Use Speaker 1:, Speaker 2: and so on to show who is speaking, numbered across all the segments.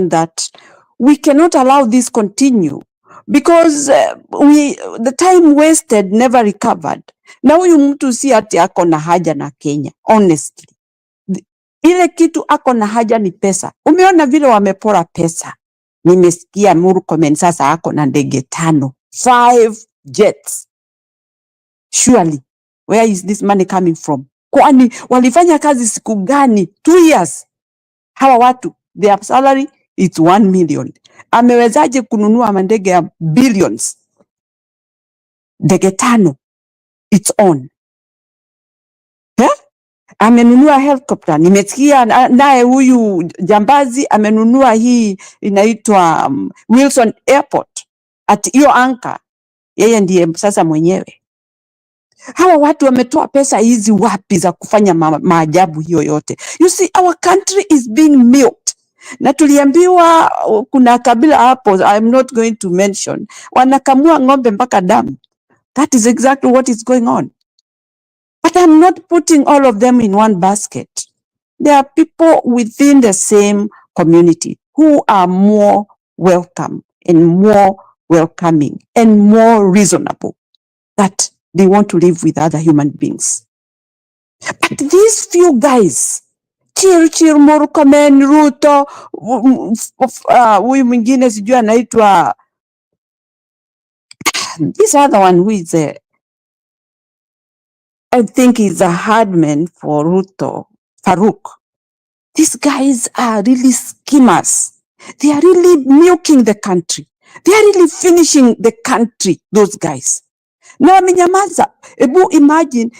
Speaker 1: that we cannot allow this continue because the time wasted never recovered. Na huyu mtu si ati ako na haja na Kenya, honestly. Ile kitu ako na haja ni pesa. Umeona vile wamepora pesa. Nimesikia Murkomen sasa ako na ndege 5, 5 jets. Surely, where is this money coming from? Kwani walifanya kazi siku gani? 2 years. Hawa watu, their salary is 1 million. Amewezaje kununua mandege ya billions? Ndege 5, it's on. Amenunua helicopter. Nimesikia naye huyu jambazi amenunua hii inaitwa Wilson Airport. At hiyo anka, yeye ndiye sasa mwenyewe. Hawa watu wametoa pesa hizi wapi za kufanya maajabu hiyo yote? You see, our country is being milked. Na tuliambiwa kuna kabila hapo, I'm not going to mention, wanakamua ng'ombe mpaka damu. That is exactly what is going on. But I'm not putting all of them in one basket. There are people within the same community who are more welcome and more welcoming and more reasonable, that they want to live with other human beings. But these few guys, Chir Murkomen, Ruto, huyu mwingine sijui anaitwa, this other one who is I think he's a hard man for Ruto, Farouk. These guys are really schemers. They are really milking the country. They are really finishing the country, those guys. Na wamenyamaza. Ebu imagine,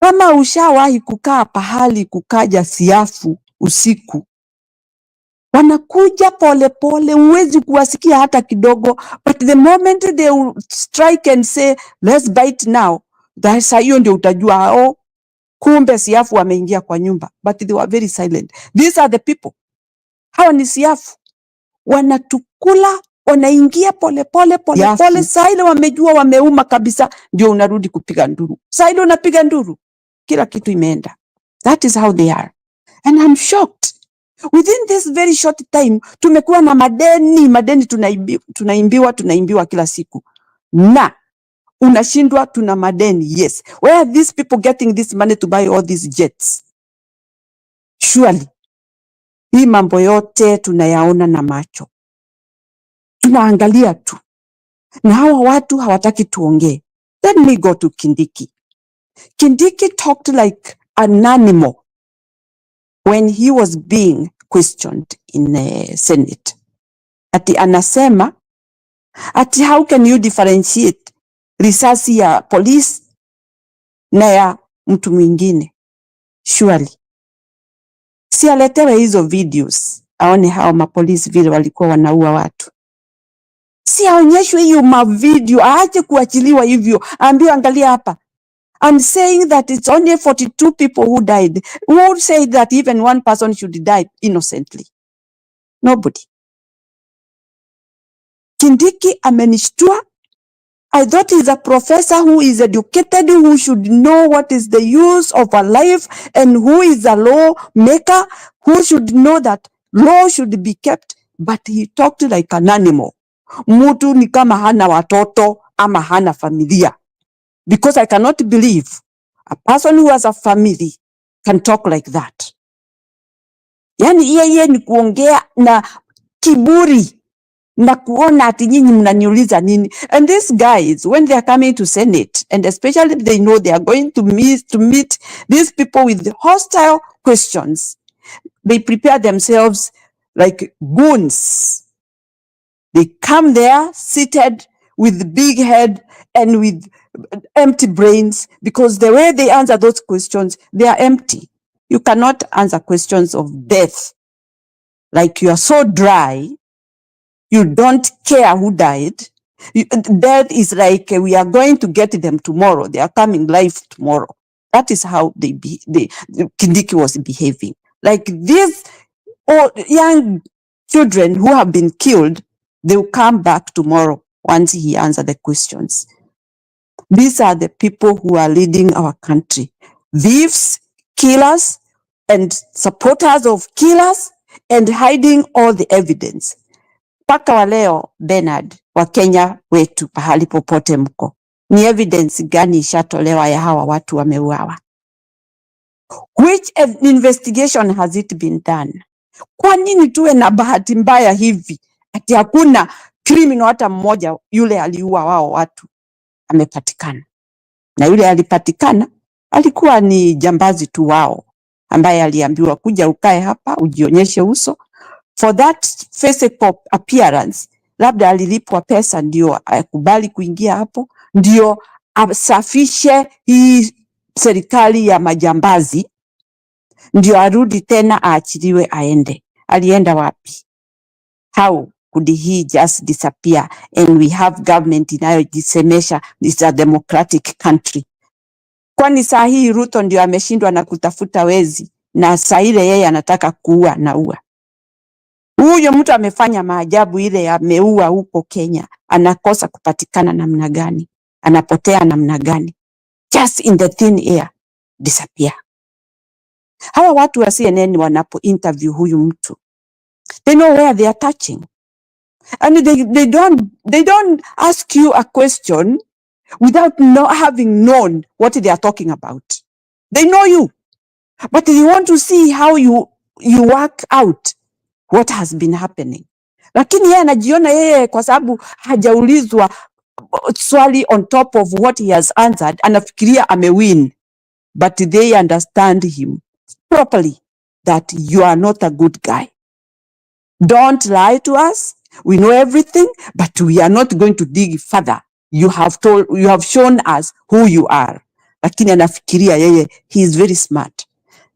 Speaker 1: kama ushawahi kukaa pahali kukaja siafu usiku. Wanakuja pole pole, huwezi kuwasikia hata kidogo. But the moment they will strike and say, let's bite now, that's hiyo ndio utajua, kumbe siafu wameingia kwa nyumba. But they were very silent. These are the people. Hawa ni siafu. Wanatukula, wanaingia pole pole. Saa ile wamejua wameuma kabisa, ndio unarudi kupiga nduru. Saa ile unapiga nduru, kila kitu imeenda. That is how they are. And I'm shocked. Within this very short time, tumekuwa na madeni tunaimbiwa kila siku. Na unashindwa tuna madeni, yes. Where are these people getting this money to buy all these jets? Surely, hii mambo yote tunayaona na macho. Tunaangalia tu. Na hawa watu hawataki tuongee. Let me go to Kindiki. Kindiki talked like an animal when he was being questioned in the Senate. Ati anasema, ati how can you differentiate risasi ya police na ya mtu mwingine? Surely. Si aletewe hizo videos, aone hao mapolisi vile walikuwa wanaua watu. Si aonyeshwe hiyo mavideo, aache kuachiliwa hivyo. Ambiwe angalia hapa. I'm saying that it's only 42 people who died. Who said that even one person should die innocently? Nobody. Kindiki amenishtua. I thought he's a professor who is educated, who should know what is the use of a life and who is a law maker, who should know that law should be kept, but he talked like an animal. Mtu ni kama hana watoto ama hana familia. Because I cannot believe a person who has a family can talk like that. Yani yeye ni kuongea na kiburi na kuona ati nyinyi mnaniuliza nini. And these guys, when they are coming to Senate, and especially if they know they are going to meet these people with hostile questions, they prepare themselves like goons. They come there seated with big head and with empty brains, because the way they answer those questions, they are empty. You cannot answer questions of death. Like you are so dry, you don't care who died. Death is like we are going to get them tomorrow. They are coming live tomorrow. That is how Kindiki was behaving. Like these old, young children who have been killed, they will come back tomorrow once he answers the questions. These are the people who are leading our country. Thieves, killers, and supporters of killers, and hiding all the evidence. Mpaka wa leo, Bernard, wa Kenya wetu, pahali popote mko, ni evidence gani ishatolewa ya hawa watu wameuawa? Which investigation has it been done? Kwa nini tuwe na bahati mbaya hivi ati hakuna criminal hata mmoja yule aliua wao watu amepatikana? Na yule alipatikana alikuwa ni jambazi tu wao, ambaye aliambiwa kuja ukae hapa ujionyeshe uso. For that physical appearance, labda alilipwa pesa ndio akubali kuingia hapo, ndio asafishe hii serikali ya majambazi, ndio arudi tena aachiliwe aende. Alienda wapi? How could he just disappear and we have government inayojisemesha is a democratic country? Kwani saa hii Ruto ndio ameshindwa na kutafuta wezi, na saa ile yeye anataka kuua na ua? Huyo mtu amefanya maajabu ile, ameua huko Kenya, anakosa kupatikana namna gani? Anapotea namna gani? Just in the thin air, disappear. Hawa watu wa CNN wanapo interview huyu mtu, they know where they are touching, and they don't ask you a question without having known what they are talking about. They know you, but they want to see how you work out what has been happening. Lakini yeye anajiona yeye, kwa sababu hajaulizwa swali on top of what he has answered, anafikiria amewin. But they understand him properly that you are not a good guy. Don't lie to us. We know everything, but we are not going to dig further. You have shown us who you are. Lakini anafikiria yeye, he is very smart.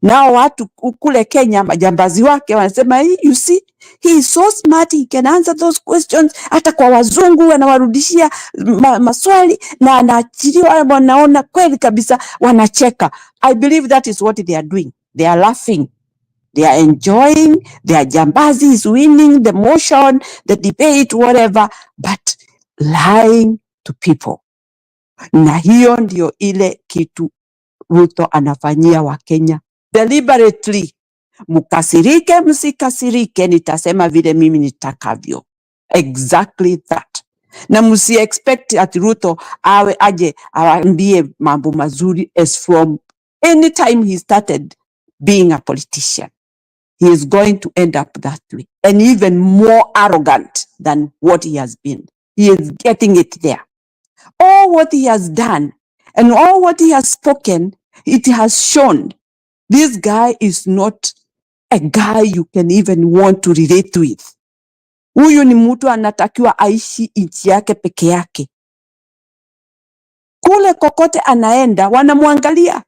Speaker 1: Now watu kule Kenya, majambazi wake wanasema, you see, he is so smart, he can answer those questions. Hata kwa wazungu anawarudishia maswali na anaachiliwa, wanaona kweli kabisa, wanacheka. I believe that is what they are doing. They are laughing. They are enjoying. Their jambazi is winning the motion, the debate, whatever, but lying to people. Na hiyo ndio ile kitu Ruto anafanyia wa Kenya deliberately. Mkasirike msikasirike, nitasema vile mimi nitakavyo. Exactly that. Na msi expect at Ruto aje awaambie mambo mazuri as from any time he started being a politician. He is going to end up that way, and even more arrogant than what he has been. He is getting it there. All what he has done and all what he has spoken, it has shown this guy is not a guy you can even want to relate with. Huyu ni mtu anatakiwa aishi nchi yake peke yake. Kule kokote anaenda wanamwangalia.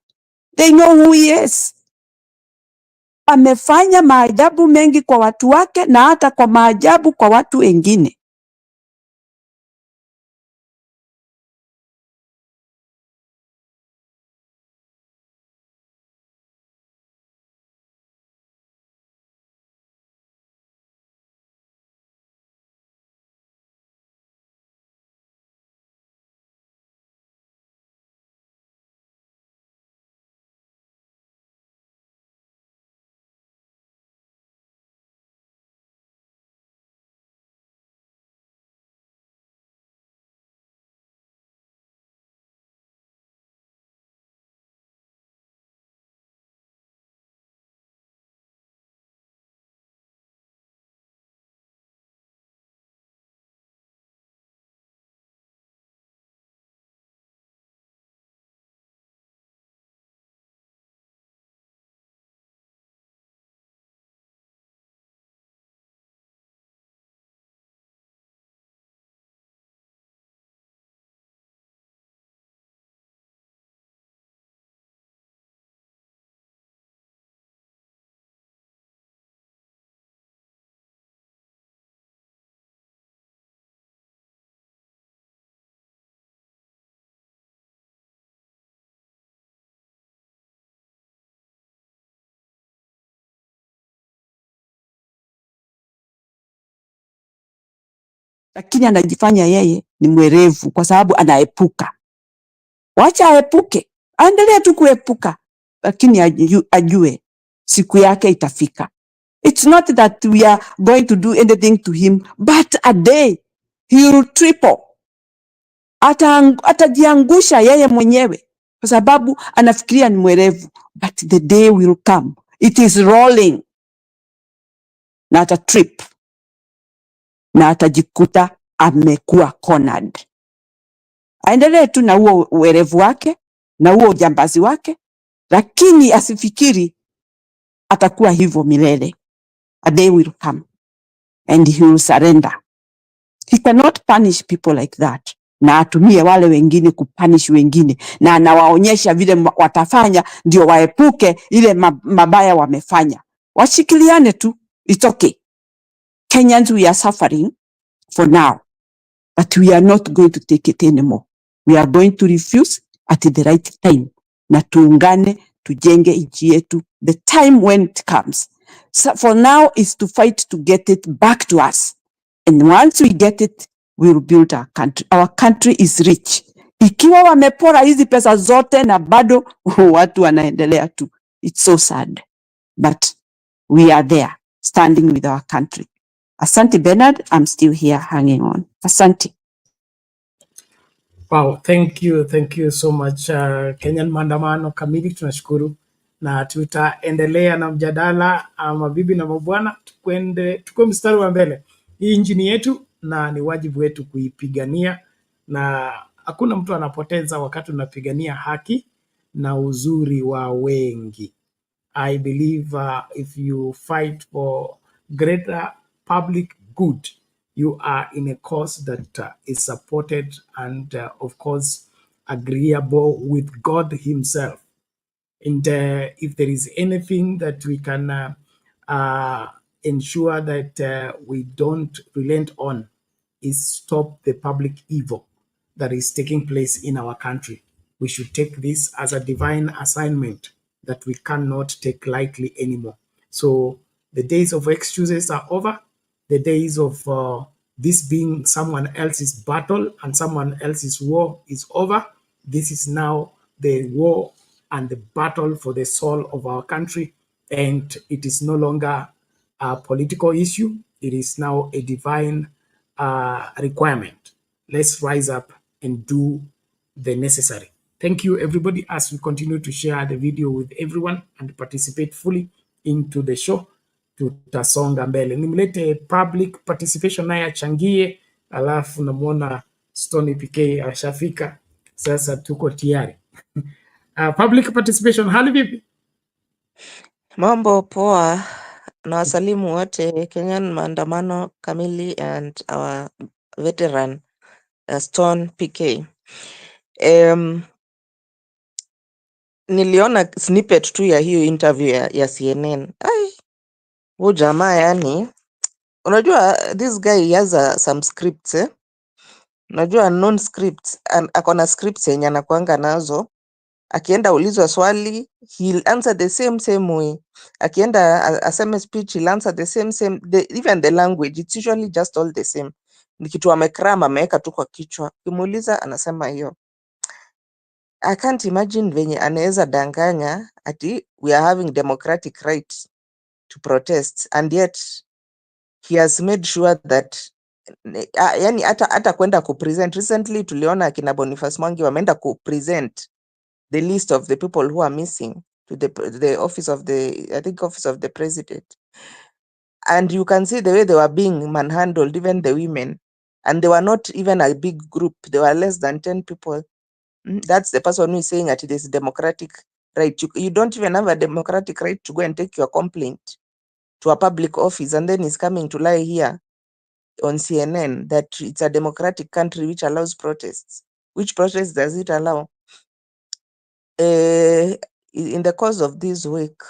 Speaker 1: They know who he is. Amefanya maajabu mengi kwa watu wake na hata kwa maajabu kwa watu wengine. Lakini anajifanya yeye ni mwerevu kwa sababu anaepuka. Wacha aepuke, aendelee tu kuepuka, lakini ajue siku yake itafika. It's not that we are going to do anything to him, but a day he will triple. Atajiangusha yeye mwenyewe kwa sababu anafikiria ni mwerevu, but the day will come, it is rolling, na atatrip na atajikuta amekuwa cornered. Aendelee tu na huo uwerevu wake na huo ujambazi wake, lakini asifikiri atakuwa hivyo milele. A day will come and he will surrender. He cannot punish people like that, na atumie wale wengine kupunish wengine, na anawaonyesha vile watafanya ndio waepuke ile mabaya wamefanya. Washikiliane tu, it's okay. Kenyans, we are suffering for now, but we are not going to take it anymore. We are going to refuse at the right time, na tuungane tujenge nchi yetu the time when it comes. So for now is to fight to get it back to us, and once we get it, we will build our country. Our country is rich. Ikiwa wamepora hizi pesa zote na bado watu wanaendelea tu, it's so sad, but we are there standing with our country. Asante Bernard, I'm still here hanging on. Asante.
Speaker 2: Wow, thank you so much. Kenyan Maandamano kamili, tunashukuru na tutaendelea na mjadala. Mabibi na mabwana, tukue mstari wa mbele. Hii nchi ni yetu na ni wajibu wetu kuipigania, na hakuna mtu anapoteza wakati unapigania haki na uzuri wa wengi. I believe if you fight for greater public good, you are in a cause that is supported and of course agreeable with God himself. And if there is anything that we can ensure that we don't relent on, is stop the public evil that is taking place in our country. We should take this as a divine assignment that we cannot take lightly anymore. So the days of excuses are over. The days of this being someone else's battle and someone else's war is over. This is now the war and the battle for the soul of our country. And it is no longer a political issue. It is now a divine requirement. Let's rise up and do the necessary. Thank you, everybody, as we continue to share the video with everyone and participate fully into the show. Tutasonga mbele. Nimlete public participation naye achangie, alafu namwona Stony PK ashafika. Sasa tuko tayari. Public participation, hali vipi?
Speaker 3: Mambo poa, na wasalimu wote Kenyan Maandamano kamili and our veteran Stone PK. Niliona snippet tu ya hiyo interview ya CNN. Huyu jamaa yani, unajua this guy he has some scripts unajua non scripts, akona scripts yenye anakuanga nazo. Akienda ulizwa swali, he'll answer the same way. Akienda aseme speech, he'll answer the same. Even the language, it's usually just all the same. Ni kitu amekrama ameweka tu kwa kichwa. Kimuuliza anasema hiyo. I can't imagine venye anaweza danganya ati we are having democratic right to protest, and yet he has made sure that yani hata kwenda kupresent. Recently tuliona kina Boniface Mwangi wameenda kupresent the list of the people who are missing to the office of the president, and you can see the way they were being manhandled, even the women, and they were not even a big group. They were less than 10 people. That's the person who is saying that it is democratic right. You don't even have a democratic right to go and take your complaint to a public office, and then he's coming to lie here on CNN that it's a democratic country which allows protests. Which protests does it allow? In the course of this week,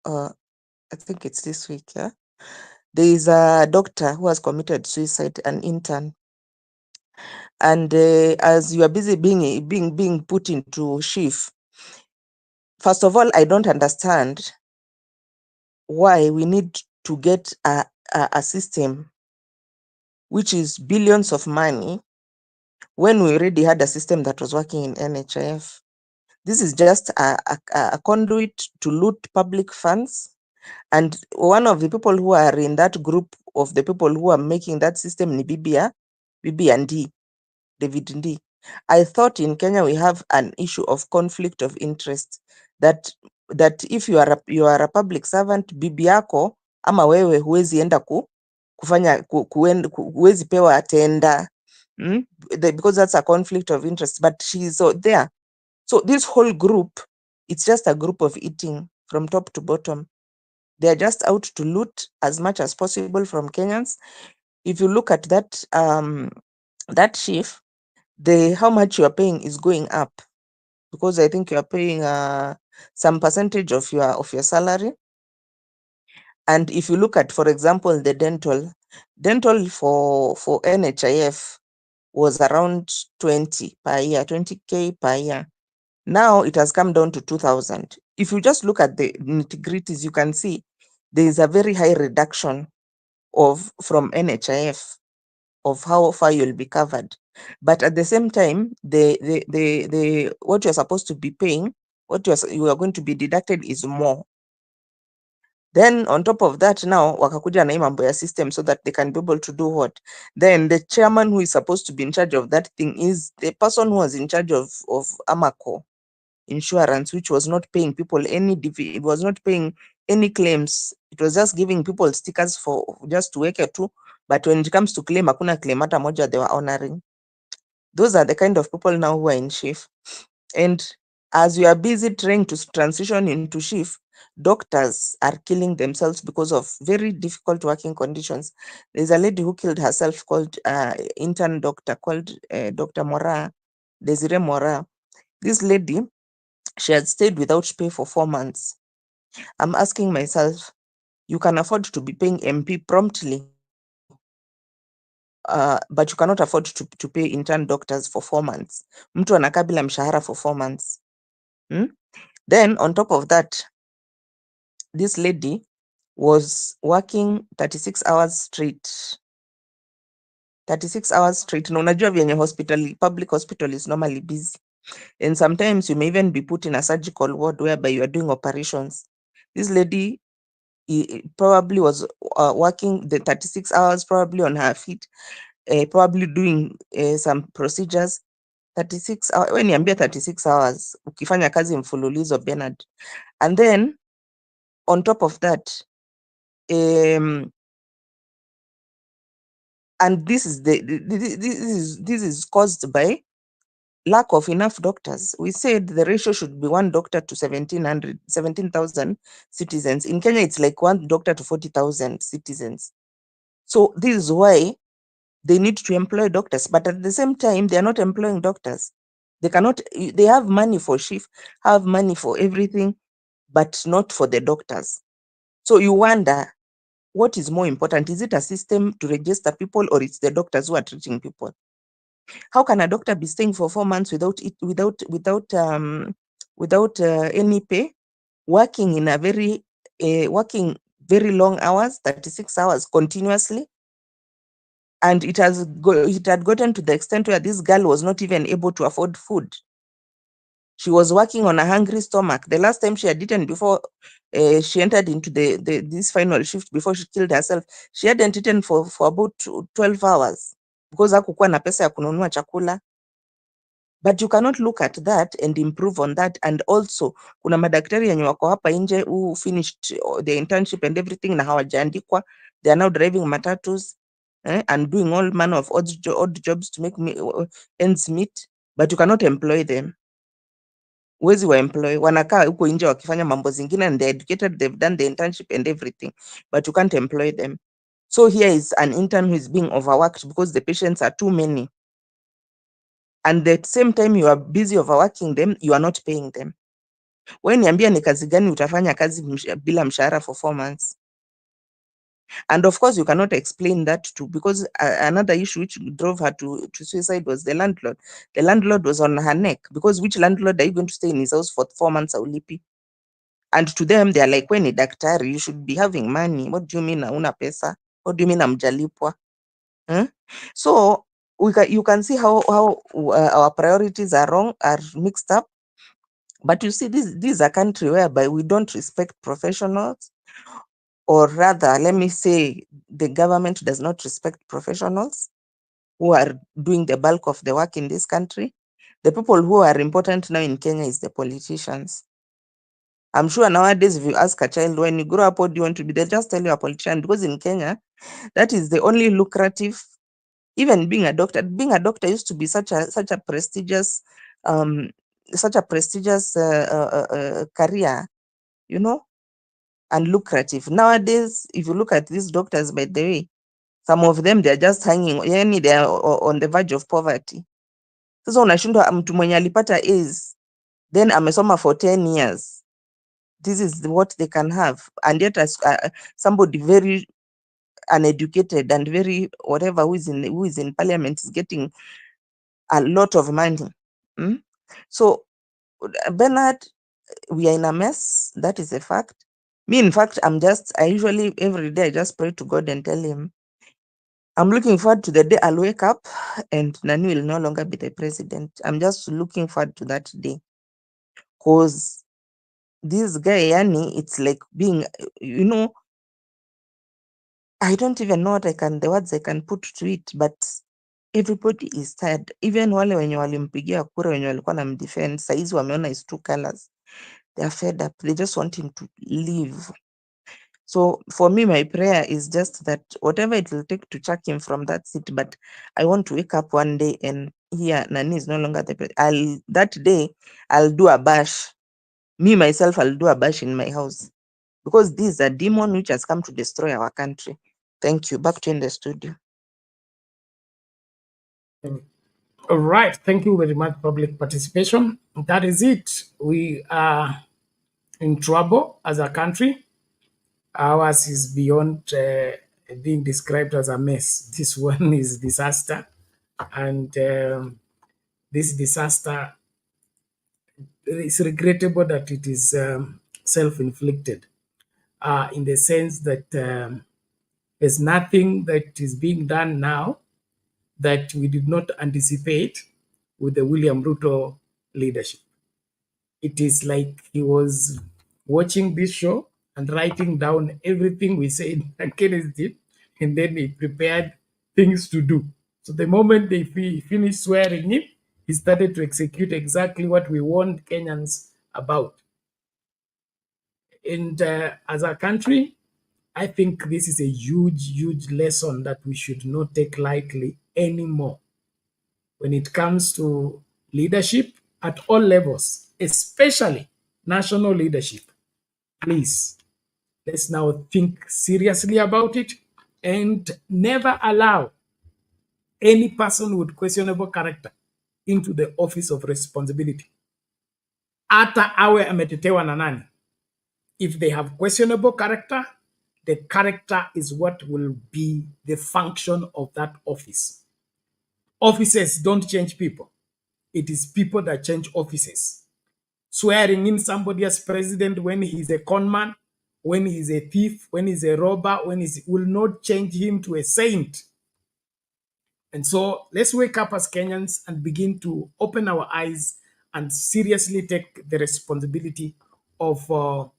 Speaker 3: I think it's this week, yeah, there is a doctor who has committed suicide, an intern, and as you are busy being put into shift, first of all, I don't understand why we need to get a system which is billions of money when we already had a system that was working in NHIF. This is just a conduit to loot public funds And one of the people who are in that group of the people who are making that system ni Bibi and David Ndii. I thought in Kenya we have an issue of conflict of interest, that if you are a public servant, bibi yako ama wewe huwezi enda kufanya huwezi pewa tenda, because that's a conflict of interest, but she is there. So this whole group, it's just a group of eating from top to bottom. They are just out to loot as much as possible from Kenyans. If you look at that chief, how much you are paying is going up, because I think you are paying some percentage of your salary. And if you look at, for example, the dental for NHIF was around 20 per year, 20K per year. Now it has come down to 2,000. If you just look at the nitty-gritties, you can see there is a very high reduction from NHIF of how far you'll be covered. But at the same time, the what you're supposed to be paying, what you are going to be deducted is more. Then on top of that, now wakakuja na hii mambo ya system so that they can be able to do what? Then the chairman who is supposed to be in charge of that thing is the person who was in charge of Amaco insurance, which was not paying people it was not paying any claims. It was just giving people stickers for just to wake it too. But when it comes to claim, hakuna claim hata moja they were honoring. Those are the kind of people now who are in chief. And as we are busy trying to transition into chief, doctors are killing themselves because of very difficult working conditions. There's a lady who killed herself called intern doctor called Dr. Mora, Desiree Mora. This lady, she had stayed without pay for 4 months. I'm asking myself, you can afford to be paying MP promptly, but you cannot afford to pay intern doctors for 4 months. Mtu anakaa bila mshahara for 4 months. Then on top of that, this lady was working 36 hours straight. 36 hours straight. Na unajua vyenye public hospital is normally busy. And sometimes you may even be put in a surgical ward whereby you are doing operations. This lady probably was working the 36 hours, probably on her feet, probably doing some procedures. 36 hours, we niambia 36 hours, ukifanya kazi mfululizo Bernard. And then, on top of that, and this is caused by lack of enough doctors. We said the ratio should be 1 doctor to 17,000 citizens. In Kenya, it's like 1 doctor to 40,000 citizens. So this is why they need to employ doctors, but at the same time, they are not employing doctors. They have money for shift, have money for everything, but not for the doctors. So you wonder, what is more important? Is it a system to register people, or it's the doctors who are treating people? How can a doctor be staying for 4 months without any pay, working in working very long hours, 36 hours continuously? And it had gotten to the extent where this girl was not even able to afford food. She was working on a hungry stomach. The last time she had eaten before she entered into this final shift before she killed herself, she hadn't eaten for about 12 hours because hakukuwa na pesa ya kununua chakula. But you cannot look at that and improve on that. And also, kuna madaktari yenye wako hapa nje who finished the internship and everything na hawajaandikwa. They are now driving matatus and doing all manner of odd jobs to make ends meet. But you cannot employ them. Huwezi wa employ, wanakaa huko nje wakifanya mambo zingine, and they're educated, they've done the internship and everything, but you can't employ them. So here is an intern who is being overworked because the patients are too many. And at the same time you are busy overworking them, you are not paying them. Wewe niambia ni kazi gani utafanya kazi bila mshahara for 4 months? And of course you cannot explain that too, because another issue which drove her to suicide was the landlord. The landlord was on her neck, because which landlord are you going to stay in his house for 4 months aulipi? And to them they are like, when ni daktari, you should be having money. What do you mean hauna pesa? What do you mean hamjalipwa? So you can see how our priorities are wrong, are mixed up. But you see, this is a country whereby we don't respect professionals. or rather, let me say, the government does not respect professionals who are doing the bulk of the work in this country. The people who are important now in Kenya is the politicians. I'm sure nowadays, if you ask a child, when you grow up, what do you want to be? They'll just tell you a politician, because in Kenya, that is the only lucrative. Even being a doctor used to be such a prestigious, career, you know, and lucrative. Nowadays, if you look at these doctors, by the way, some of them, they're just hanging, they are on the verge of poverty. Sasa unashindwa mtu mwenye alipata A's, then amesoma for 10 years. This is what they can have. And yet as somebody very uneducated and very whatever who is in parliament is getting a lot of money. So Bernard, we are in a mess. That is a fact. Me, in fact, I usually every day I just pray to God and tell him, I'm looking forward to the day I'll wake up and Nani will no longer be the president. I'm just looking forward to that day. Because this guy, Yani, it's like being, I don't even know the words I can put to it, but everybody is tired. Even wale wenye walimpigia kura wenye walikuwa na mdefend, saizi wameona his true colors. They are fed up. They just want him to leave. So for me, my prayer is just that whatever it will take to chuck him from that seat, but I want to wake up one day and hear Nani is no longer the president. That day, I'll do a bash. Me, myself, I'll do a bash in my house. Because this is a demon which has come to destroy our country. Thank you. Back to you in the studio.
Speaker 2: All right. Thank you very much, public participation. That is it. We are in trouble as a country. Ours is beyond being described as a mess. This one is disaster. And this disaster, it's regrettable that it is self-inflicted in the sense that there's nothing that is being done now that we did not anticipate with the William Ruto leadership. It is like he was watching this show and writing down everything we said against it, and then he prepared things to do. So the moment they finished swearing him, he started to execute exactly what we warned Kenyans about. And as a country, I think this is a huge, huge lesson that we should not take lightly anymore when it comes to leadership at all levels, especially national leadership. Please, let's now think seriously about it and never allow any person with questionable character into the office of responsibility. Hata awe ametetewa na nani. If they have questionable character, the character is what will be the function of that office. Offices don't change people. It is people that change offices. Swearing in somebody as president when he's a conman, when he's a thief, when he's a robber, will not change him to a saint. And so let's wake up as Kenyans and begin to open our eyes and seriously take the responsibility of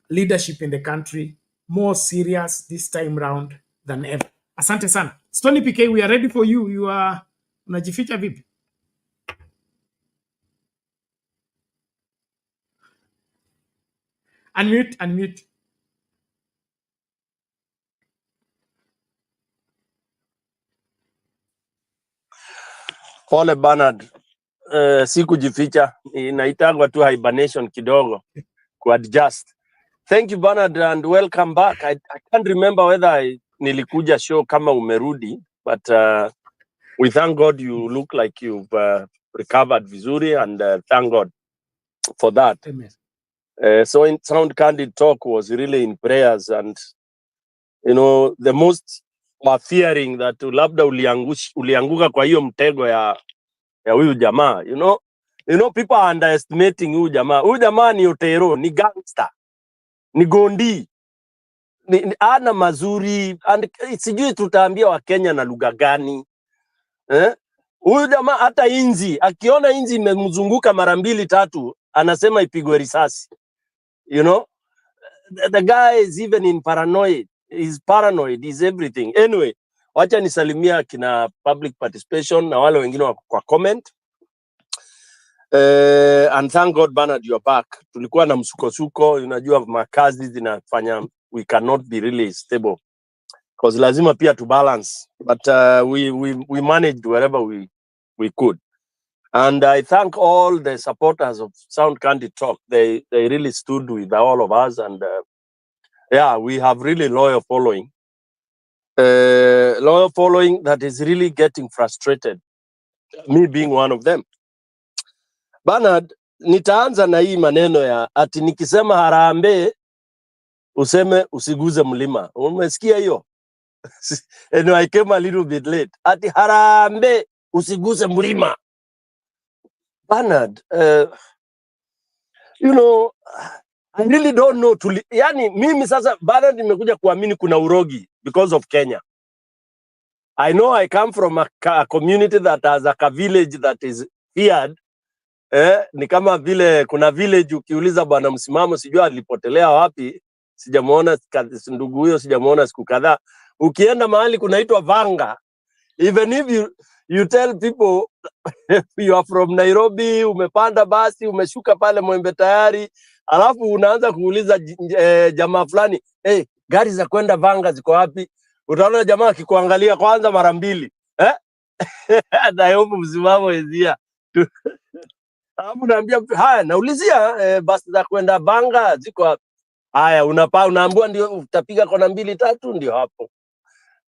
Speaker 2: leadership in the country more serious this time round than ever. Asante sana. Stony PK, we are ready for you. You are unajificha vipi? Unmute.
Speaker 4: Pole Bernard, si kujificha, inaitangwa tu hibernation kidogo kuadjust. Thank you Bernard and welcome back. I can't remember whether nilikuja show kama umerudi, but we thank God you look like you've recovered vizuri and thank God for that.
Speaker 2: Amen.
Speaker 4: So in Sound Candid Talk was really in prayers and the most were fearing that labda ulianguka kwa hiyo mtego ya huyu jamaa. You know people are underestimating huyu jamaa. Huyu jamaa ni otero, ni gangster, ni gondi, ni ana mazuri, and sijui tutaambia Wakenya na lugha gani. Huyu jamaa hata inzi, akiona inzi imemzunguka mara 2-3, anasema ipigwe risasi. the guy is even in paranoid. He's paranoid, he's everything. Anyway, wacha nisalimia kina public participation na wale wengine wako kwa comment. And thank God Bernard, you are back. Tulikuwa na msukosuko, unajua makazi zinafanya we cannot be really stable. Because lazima pia to balance. But we managed wherever we could. And I thank all the supporters of Sound Candid Talk. They really stood with all of us, and yeah, we have really loyal following. Loyal following that is really getting frustrated. Me being one of them. Bernard, nitaanza na hii maneno ya ati nikisema harambee useme usiguze mlima. Umesikia hiyo? And I came a little bit late. Ati harambee usiguze mlima. Bernard, you know, I really don't know. Yani mimi sasa Bernard nimekuja kuamini kuna urogi because of Kenya. I know I come from a community that has a village that is feared. Ni kama vile kuna village ukiuliza bwana msimamo sijua alipotelea wapi, sijamuona ndugu huyo, sijamuona siku kadhaa. Ukienda mahali kunaitwa Vanga, even if you tell people you are from Nairobi, umepanda basi, umeshuka pale Mwembe Tayari, alafu unaanza kuuliza jamaa fulani, gari za kwenda Vanga ziko wapi? Utaona jamaa akikuangalia kwanza mara mbili. Na hope msimamo ezia. Alafu naambia haya, naulizia basi za kwenda Vanga ziko wapi? Haya, unaambiwa ndio utapiga kona 2-3 ndio hapo.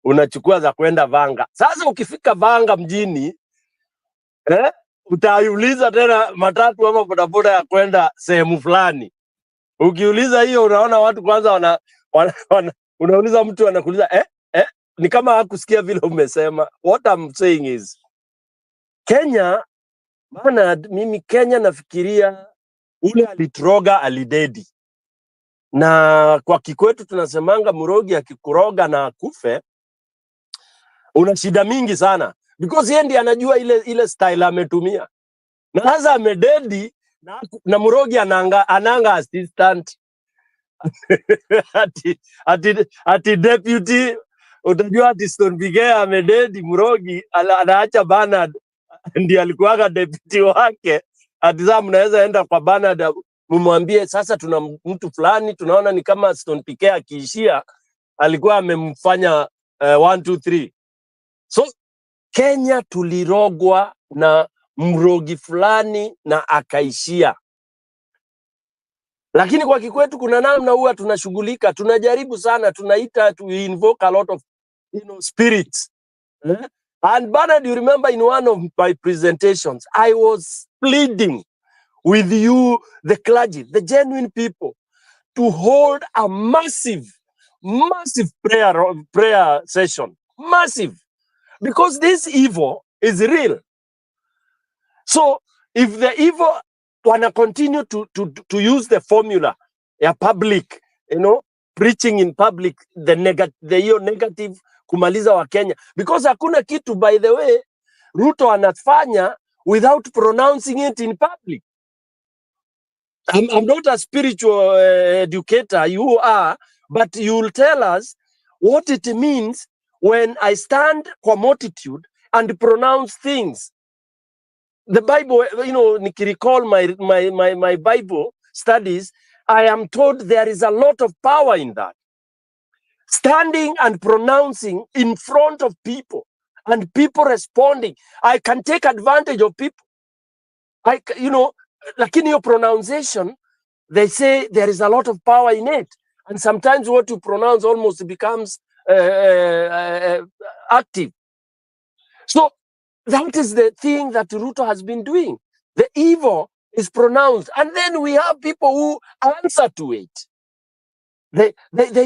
Speaker 4: Unachukua za kwenda Vanga. Sasa ukifika Vanga mjini, utaiuliza tena matatu ama bodaboda ya kwenda sehemu fulani. Ukiuliza hiyo unaona watu kwanza unauliza mtu anakuuliza ni kama hakusikia vile umesema. What I'm saying is Kenya, Bernard, mimi Kenya nafikiria ule alitroga alidedi. Na kwa kikwetu tunasemanga murogi akikuroga na akufe una shida mingi sana, because yeye ndiye anajua ile style ametumia. Na sasa amededi na murogi ananga assistant. ati deputy, utajua ati Stone Bigea amededi murogi anaacha Bernard ndiye alikuwaga deputy wake. Ati sasa mnaweza enda kwa Bernard mumwambie sasa tuna mtu fulani tunaona ni kama Stone Bigea akiishia alikuwa amemfanya 1 2 3. So Kenya tulirogwa na mrogi fulani na akaishia. Lakini kwa kikwetu kuna namna huwa tunashughulika, tunajaribu sana, tunaita to invoke a lot of spirits. And Bernard, you remember in one of my presentations, I was pleading with you, the clergy, the genuine people, to hold a massive prayer session. Massive. Because this evil is real. So if the evil wanna continue to use the formula public, preaching in public, the negative kumaliza wa Kenya, because hakuna kitu, by the way, Ruto anafanya without pronouncing it in public. I'm not a spiritual educator, you are, but you'll tell us what it means when I stand kwa multitude and pronounce things. The Bible, nikiricall my Bible studies, I am told there is a lot of power in that. Standing and pronouncing in front of people and people responding. I can take advantage of people. Lakini your pronunciation, they say there is a lot of power in it. And sometimes what you pronounce almost becomes active. So that is the thing that Ruto has been doing. The evil is pronounced. And then we have people who answer to it. They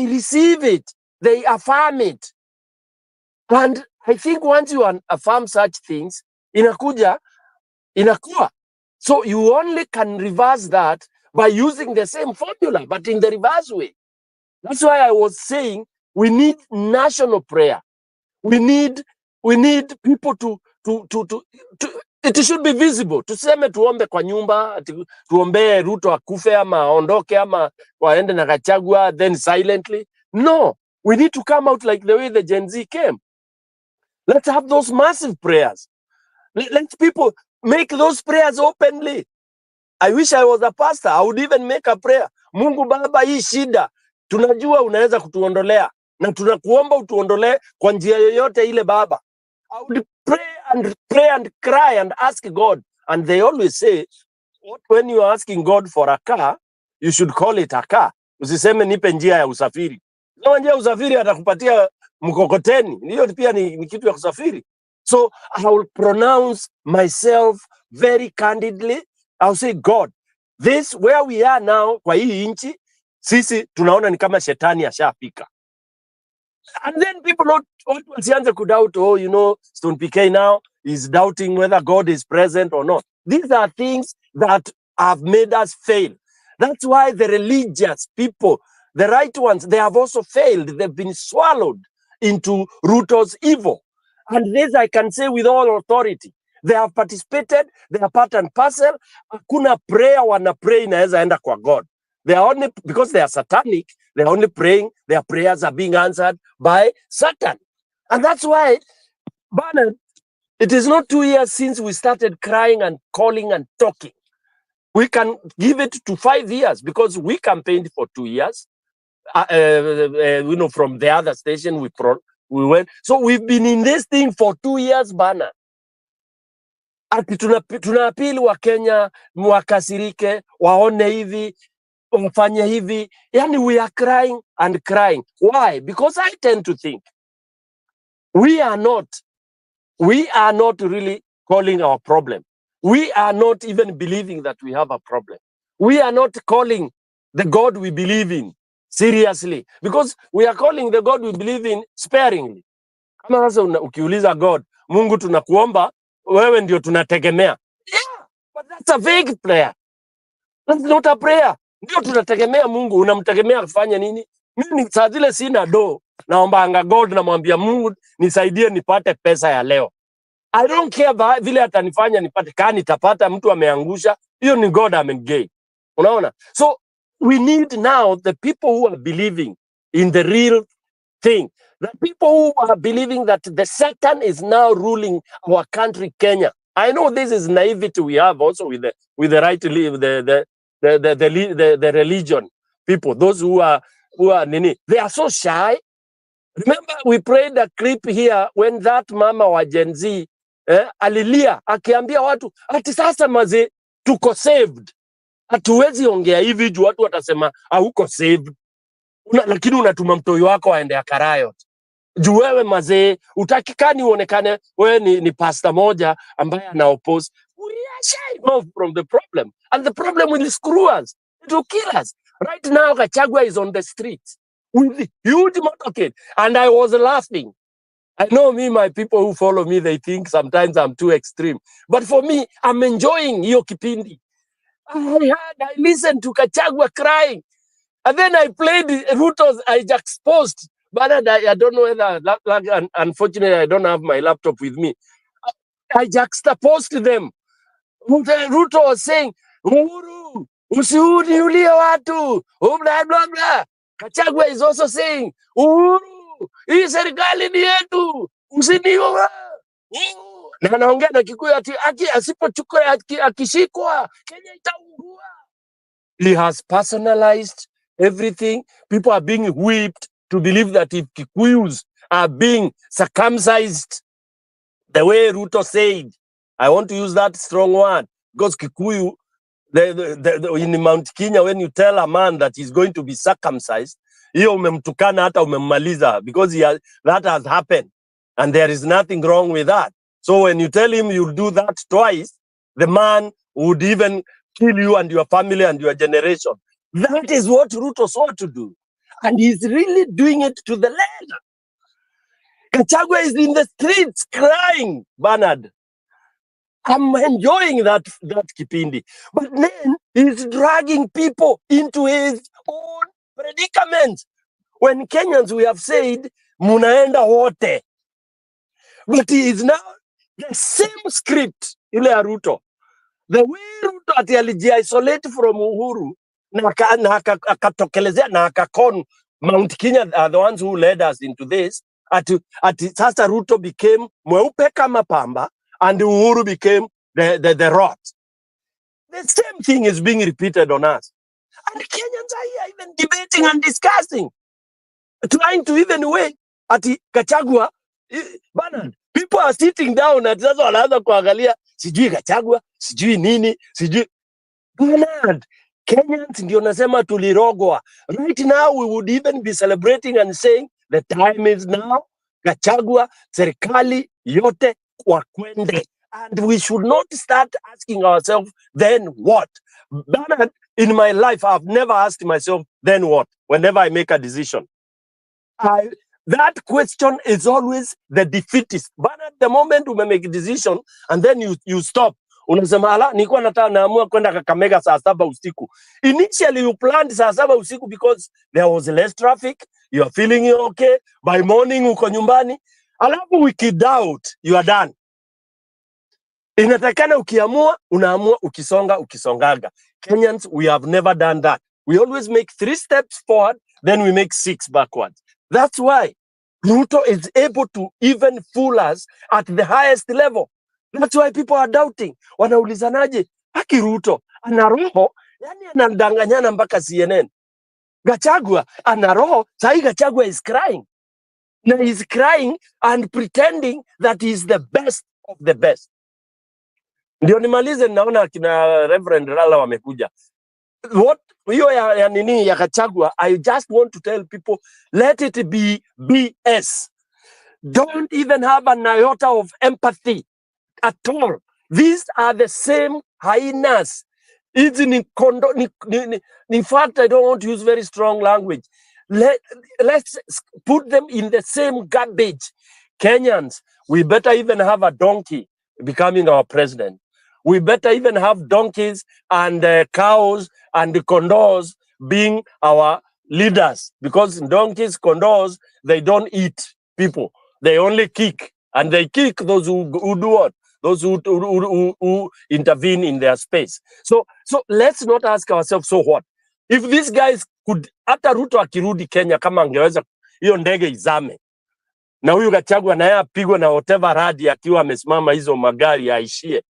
Speaker 4: receive it. They affirm it. And I think once you affirm such things, inakuwa. So you only can reverse that by using the same formula, but in the reverse way. That's why I was saying we need national prayer. We need people to It should be visible. Tuseme tuombe kwa nyumba, tuombe Ruto akufe ama aondoke ama waende na Gachagua, then silently. No, we need to come out like the way the Gen Z came. Let's have those massive prayers. Let people make those prayers openly. I wish I was a pastor. I would even make a prayer. Mungu Baba, hii shida tunajua unaweza kutuondolea na tunakuomba utuondolee kwa njia yoyote ile Baba. I would pray and cry and ask God. And they always say, when you are asking God for a car, you should call it a car. Usiseme nipe njia ya usafiri. Kama njia ya usafiri atakupatia mkokoteni. Hiyo pia ni kitu ya kusafiri. So I will pronounce myself very candidly. I'll say, God, this where we are now, kwa hii nchi, sisi tunaona ni kama shetani ashapika. And then people wasianze kudoubt, oh, you know, Stone PK now is doubting whether God is present or not. These are things that have made us fail. That's why the religious people, the right ones, they have also failed. They've been swallowed into Ruto's evil. And this I can say with all authority. They have participated, they are part and parcel. Hakuna prayer wana pray inaweza enda kwa God. They are only, because they are satanic, they are only praying, their prayers are being answered by Satan. And that's why, Bernard, it is not 2 years since we started crying and calling and talking. We can give it to 5 years because we campaigned for 2 years. You know, from the other station we went. So we've been in this thing for 2 years, Bernard. Ati tunaapili wa Kenya wakasirike, waone hivi, wafanye hivi. Yani we are crying and crying. Why? Because I tend to think we are not really calling our problem. We are not even believing that we have a problem. We are not calling the God we believe in seriously, because we are calling the God we believe in sparingly. Kama sasa ukiuliza God, Mungu tunakuomba, wewe ndio tunategemea. Yeah, but that's a vague prayer. That's not a prayer. Ndio tunategemea Mungu, unamtegemea afanye nini? Mimi saa zile sina do, naombanga God, namwambia Mungu nisaidie nipate pesa ya leo. I don't care vile atanifanya nipate, kani nitapata, mtu ameangusha, hiyo ni God amengei. Unaona? So we need now the people who are believing in the real thing. The people who are believing that the Satan is now ruling our country, Kenya. I know this is naivety we have also with the right to live, the religion people, those who are nini, they are so shy. Remember we played a clip here when that mama wa Gen Z alilia akiambia watu ati sasa maze tuko saved, hatuwezi ongea hivi juu watu watasema hauko saved. Lakini unatuma mtoi wako aende akariot juu wewe mazee utakikani uonekane wewe ni pastor moja ambaye ana oppose. We are shy off from the problem, and the problem will screw us, it will kill us. Right now Gachagua is on the street with huge motorcade, and I was laughing. I know my people who follow me, they think sometimes I'm too extreme, but for me I'm enjoying hiyo kipindi. I listened to Gachagua crying, and then I played Ruto's, I juxtaposed. But I don't know whether, unfortunately, I don't have my laptop with me. I juxtaposed them. Ruto was saying, Uhuru, usiulie watu, blah, blah, blah. Gachagua is also saying, Uhuru, hii serikali ni yetu, usiniue. Na anaongea na Kikuyu ati asipochukua akishikwa, Kenya itaungua. He has personalized everything. People are being whipped to believe that if Kikuyus are being circumcised the way Ruto said, I want to use that strong word, because Kikuyu, in Mount Kenya, when you tell a man that he's going to be circumcised, hiyo umemtukana hata umemmaliza, because that has happened, and there is nothing wrong with that. So when you tell him you'll do that twice, the man would even kill you and your family and your generation. That is what Ruto sought to do, and he's really doing it to the letter. Gachagua is in the streets crying, Bernard. I'm enjoying that kipindi. But then he's dragging people into his own predicament. When Kenyans, we have said, munaenda wote. But he is now The same script ile ya Ruto. The way Ruto ati alijiisolate from Uhuru na akatokelezea na akakon Mount Kenya are the ones who led us into this. Ati sasa Ruto became mweupe kama pamba and Uhuru became the rot. The same thing is being repeated on us. And Kenyans are here even debating and discussing, trying to even weigh ati Gachagua. Bana, people are sitting down at sasa wanaanza kuangalia sijui Gachagua, sijui nini, sijui Bernard. Kenyans ndio nasema tulirogwa. Right now we would even be celebrating and saying the time is now. Gachagua, serikali yote wakwende. And we should not start asking ourselves, then what? Bernard, in my life, I've never asked myself, then what? Whenever I make a decision. That question is always the defeatist. But at the moment we make a decision and then you stop. Unasema ala, nilikuwa nataka naamua kwenda Kakamega saa 7 usiku. Initially you planned saa 7 usiku because there was less traffic. You are feeling okay. By morning uko nyumbani. Alafu wiki doubt, you are done. Inatakana ukiamua, unaamua ukisongaga. Kenyans, we have never done that. We always make 3 steps forward, then we make 6 backwards. That's why Ruto is able to even fool us at the highest level. That's why people are doubting. Wanaulizanaje, haki Ruto ana roho, yani anadanganyana mpaka CNN. Gachagua ana roho, sahi Gachagua is crying. Now he's crying and pretending that he's the best of the best. Ndio nimalize, naona kina Reverend Rala wamekuja. What hiyo ya nini ya Gachagua, I just want to tell people, let it be BS. Don't even have an iota of empathy at all. These are the same hyenas. In fact, I don't want to use very strong language. Let's put them in the same garbage. Kenyans, we better even have a donkey becoming our president. We better even have donkeys and cows and condors being our leaders, because donkeys, condors, they don't eat people. They only kick, and they kick those who do what? Those who intervene in their space. So let's not ask ourselves, so what? If these guys could, hata Ruto akirudi Kenya kama angeweza hiyo ndege izame, na huyu Gachagua naye apigwe na whatever radi akiwa amesimama hizo magari yaishie,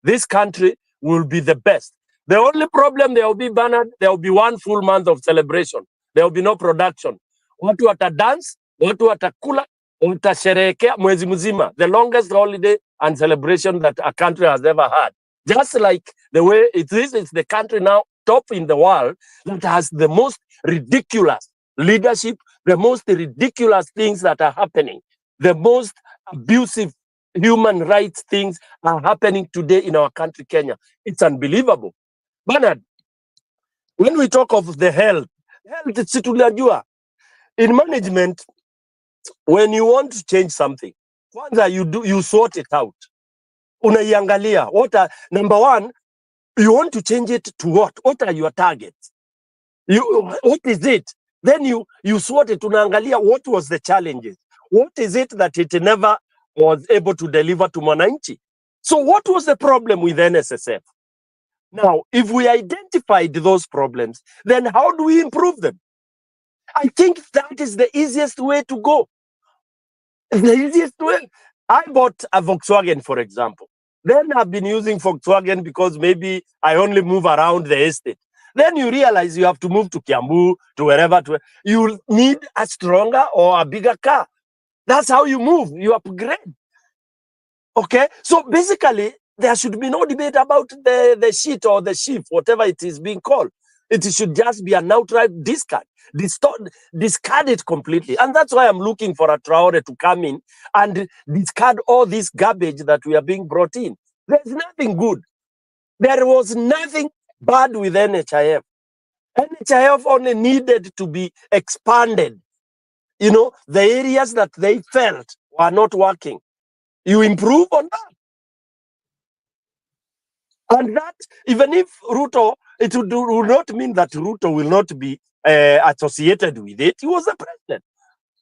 Speaker 4: this country will be the best. The only problem there will be, Bernard, there will be 1 full month of celebration. There will be no production. Watu watadance, watu watakula, watasherehekea mwezi mzima. The longest holiday and celebration that a country has ever had. Just like the way it is, it's the country now top in the world that has the most ridiculous leadership, the most ridiculous things that are happening, the most abusive human rights things are happening today in our country, Kenya. It's unbelievable. Bernard, when we talk of the health, si tunajua, in management, when you want to change something, kwanza you sort it out. Unaiangalia, number 1, you want to change it to what? What are your targets? What is it? Then you sort it. Unaangalia what was the challenges. What is it that it never was able to deliver to mwananchi? So what was the problem with NSSF? Now, if we identified those problems, then how do we improve them? I think that is the easiest way to go. The easiest way. I bought a Volkswagen, for example. Then I've been using Volkswagen because maybe I only move around the estate. Then you realize you have to move to Kiambu, to wherever. You need a stronger or a bigger car. That's how you move. You upgrade. Okay? So basically, there should be no debate about the shit or the sheaf, whatever it is being called. It should just be an outright discard. Discard it completely. And that's why I'm looking for a Traore to come in and discard all this garbage that we are being brought in. There's nothing good. There was nothing bad with NHIF. NHIF only needed to be expanded. You know, the areas that they felt were not working, you improve on that. And that, even if Ruto, it would not mean that Ruto will not be associated with it. He was the president.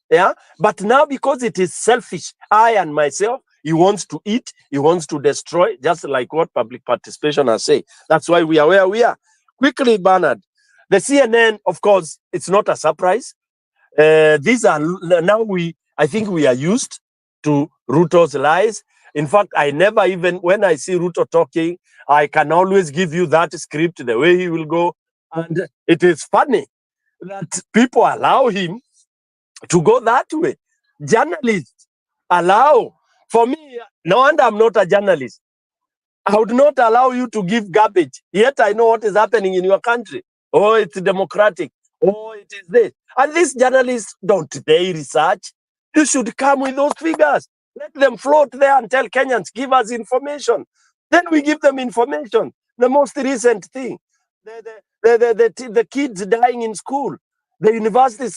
Speaker 4: Yeah. But now, because it is selfish, I and myself, He wants to eat, he wants to destroy, just like what public participation has said. That's why we are where we are. Quickly, Bernard, the CNN, of course, it's not a surprise. These are now I think we are used to Ruto's lies. In fact, I never even, when I see Ruto talking, I can always give you that script, the way he will go. And it is funny that people allow him to go that way. Journalists allow. For me, no wonder I'm not a journalist. I would not allow you to give garbage. Yet I know what is happening in your country. Oh, it's democratic. Oh, it is this. And these journalists, don't they research? You should come with those figures. Let them float there and tell Kenyans, give us information. Then we give them information. The most recent thing, the kids dying in school, the university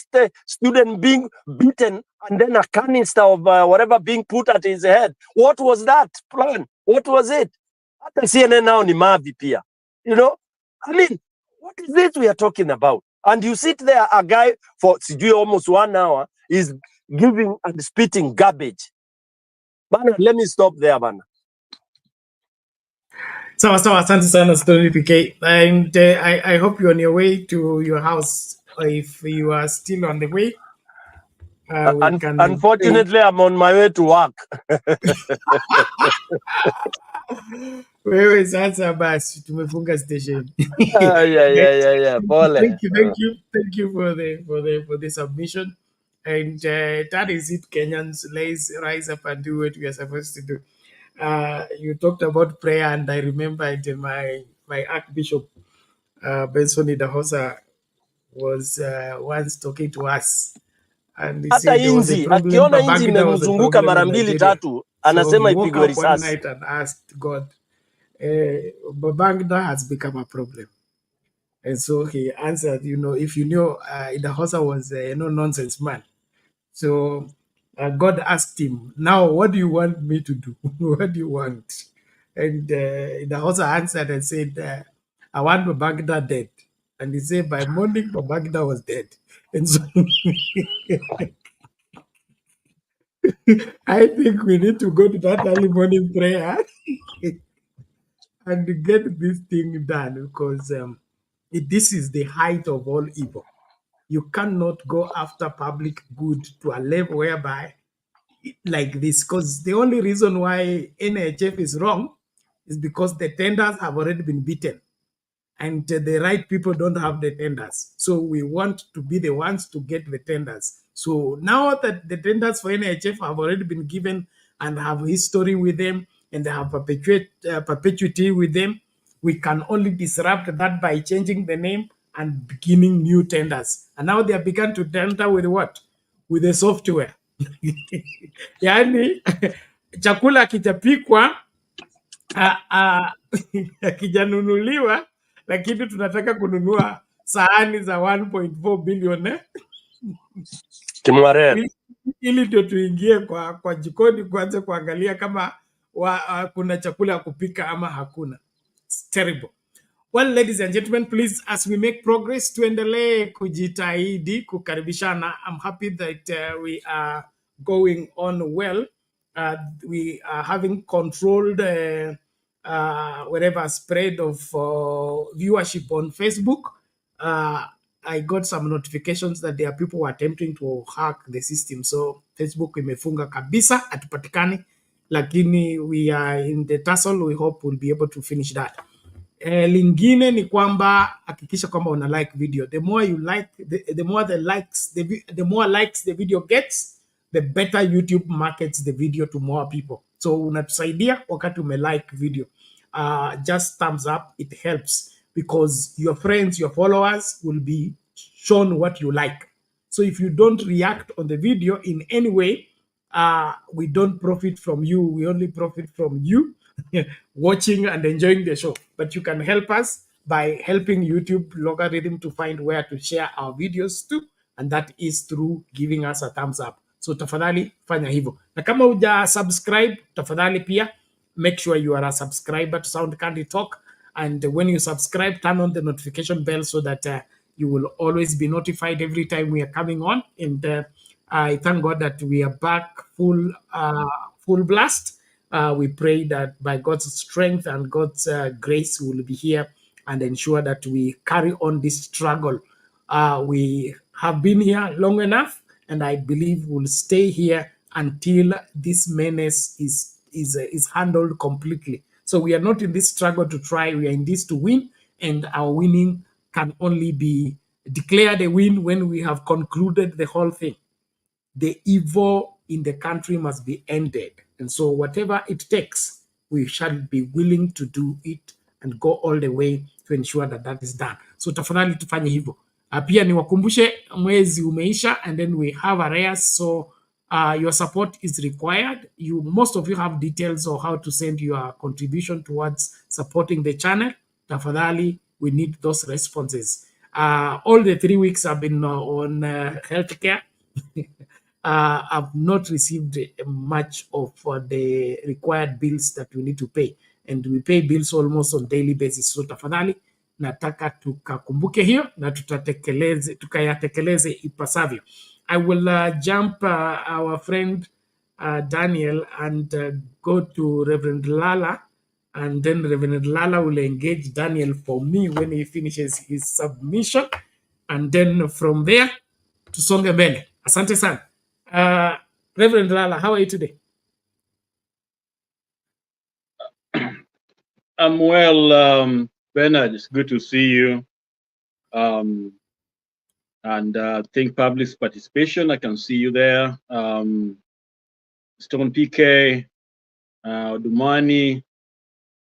Speaker 4: student being beaten, and then a canister of whatever being put at his head. What was that plan? What was it? Hata CNN now ni mavi pia. You know? I mean, what is this we are talking about? And you sit there, a guy for almost 1 hour is giving and spitting garbage. Bana, let me stop there, Bana.
Speaker 2: So, asante sana Story PK. And I hope you're on your way to your house. If you are still on the way, we can.
Speaker 4: Unfortunately, I'm on my way to work.
Speaker 2: Wewe sasa basi tumefunga station.
Speaker 4: Yeah. Pole.
Speaker 2: Thank you for the submission. And that is it, Kenyans. Let's rise up and do what we are supposed to do. You talked about prayer, and I remembered my Archbishop Benson Idahosa was once talking to us, and he
Speaker 4: Hata
Speaker 2: said there was a
Speaker 4: inzi
Speaker 2: problem.
Speaker 4: akiona inzi
Speaker 2: Babangida was a
Speaker 4: imemzunguka
Speaker 2: problem
Speaker 4: mara
Speaker 2: in
Speaker 4: mbili
Speaker 2: Nigeria.
Speaker 4: tatu,
Speaker 2: So
Speaker 4: anasema
Speaker 2: he woke
Speaker 4: ipigwe
Speaker 2: up one
Speaker 4: risasi.
Speaker 2: night and asked God, Babangida has become a problem. And so he answered, if you knew Idahosa was a no-nonsense man. So God asked him, now what do you want me to do? What do you want? And Idahosa answered and said, I want Babangida dead. And he said, by morning, Babangida was dead. And so I think we need to go to that early morning prayer and get this thing done, because this is the height of all evil. You cannot go after public good to a level whereby like this, because the only reason why NHF is wrong is because the tenders have already been beaten and the right people don't have the tenders. So we want to be the ones to get the tenders. So now that the tenders for NHF have already been given and have history with them and they have perpetuity with them, we can only disrupt that by changing the name and beginning new tenders. And now they have begun to tender with what? With the software. Yani chakula kitapikwa akijanunuliwa, lakini tunataka kununua sahani za 1.4 bilioni ili ndio tuingie kwa jikoni kuanza kuangalia kama kuna chakula ya kupika ama hakuna. It's terrible. Well, ladies and gentlemen, please, as we make progress, tuendelee kujitahidi kukaribishana. I'm happy that we are going on well. We are having controlled whatever spread of viewership on Facebook. I got some notifications that there are people who are attempting to hack the system. So Facebook imefunga kabisa, hatupatikani, lakini we are in the tussle. We hope we'll be able to finish that. Lingine ni kwamba hakikisha kwamba una like video. The more you like, the more the more likes the video gets, the better YouTube markets the video to more people. So unatusaidia wakati like video. Just thumbs up, it helps, because your friends, your followers will be shown what you like. So if you don't react on the video in any way, we don't profit from you. We only profit from you watching and enjoying the show. But you can help us by helping YouTube logarithm to find where to share our videos to, and that is through giving us a thumbs up. So tafadhali fanya hivyo. Na kama huja subscribe, tafadhali pia make sure you are a subscriber to Sound Candy Talk. And when you subscribe, turn on the notification bell so that you will always be notified every time we are coming on. And I thank God that we are back full blast. We pray that by God's strength and God's grace, we will be here and ensure that we carry on this struggle. We have been here long enough, and I believe we'll stay here until this menace is handled completely. So we are not in this struggle to try, we are in this to win, and our winning can only be declared a win when we have concluded the whole thing. The evil in the country must be ended. And so whatever it takes, we shall be willing to do it and go all the way to ensure that that is done. So tafadhali tufanye hivyo. Pia niwakumbushe mwezi umeisha, and then we have arrears, so your support is required. Most of you have details of how to send your contribution towards supporting the channel. Tafadhali, we need those responses. All the 3 weeks I've been on healthcare. I've not received much of the required bills that we need to pay, and we pay bills almost on daily basis. So tafadhali, nataka tukakumbuke hiyo na tukayatekeleze ipasavyo. I will jump our friend Daniel and go to Reverend Lala, and then Reverend Lala will engage Daniel for me when he finishes his submission, and then from there tusonge mbele. Asante sana. Reverend Lala, how are you today?
Speaker 5: I'm well, Bernard. It's good to see you. And I think public participation, I can see you there. Stone PK, Dumani,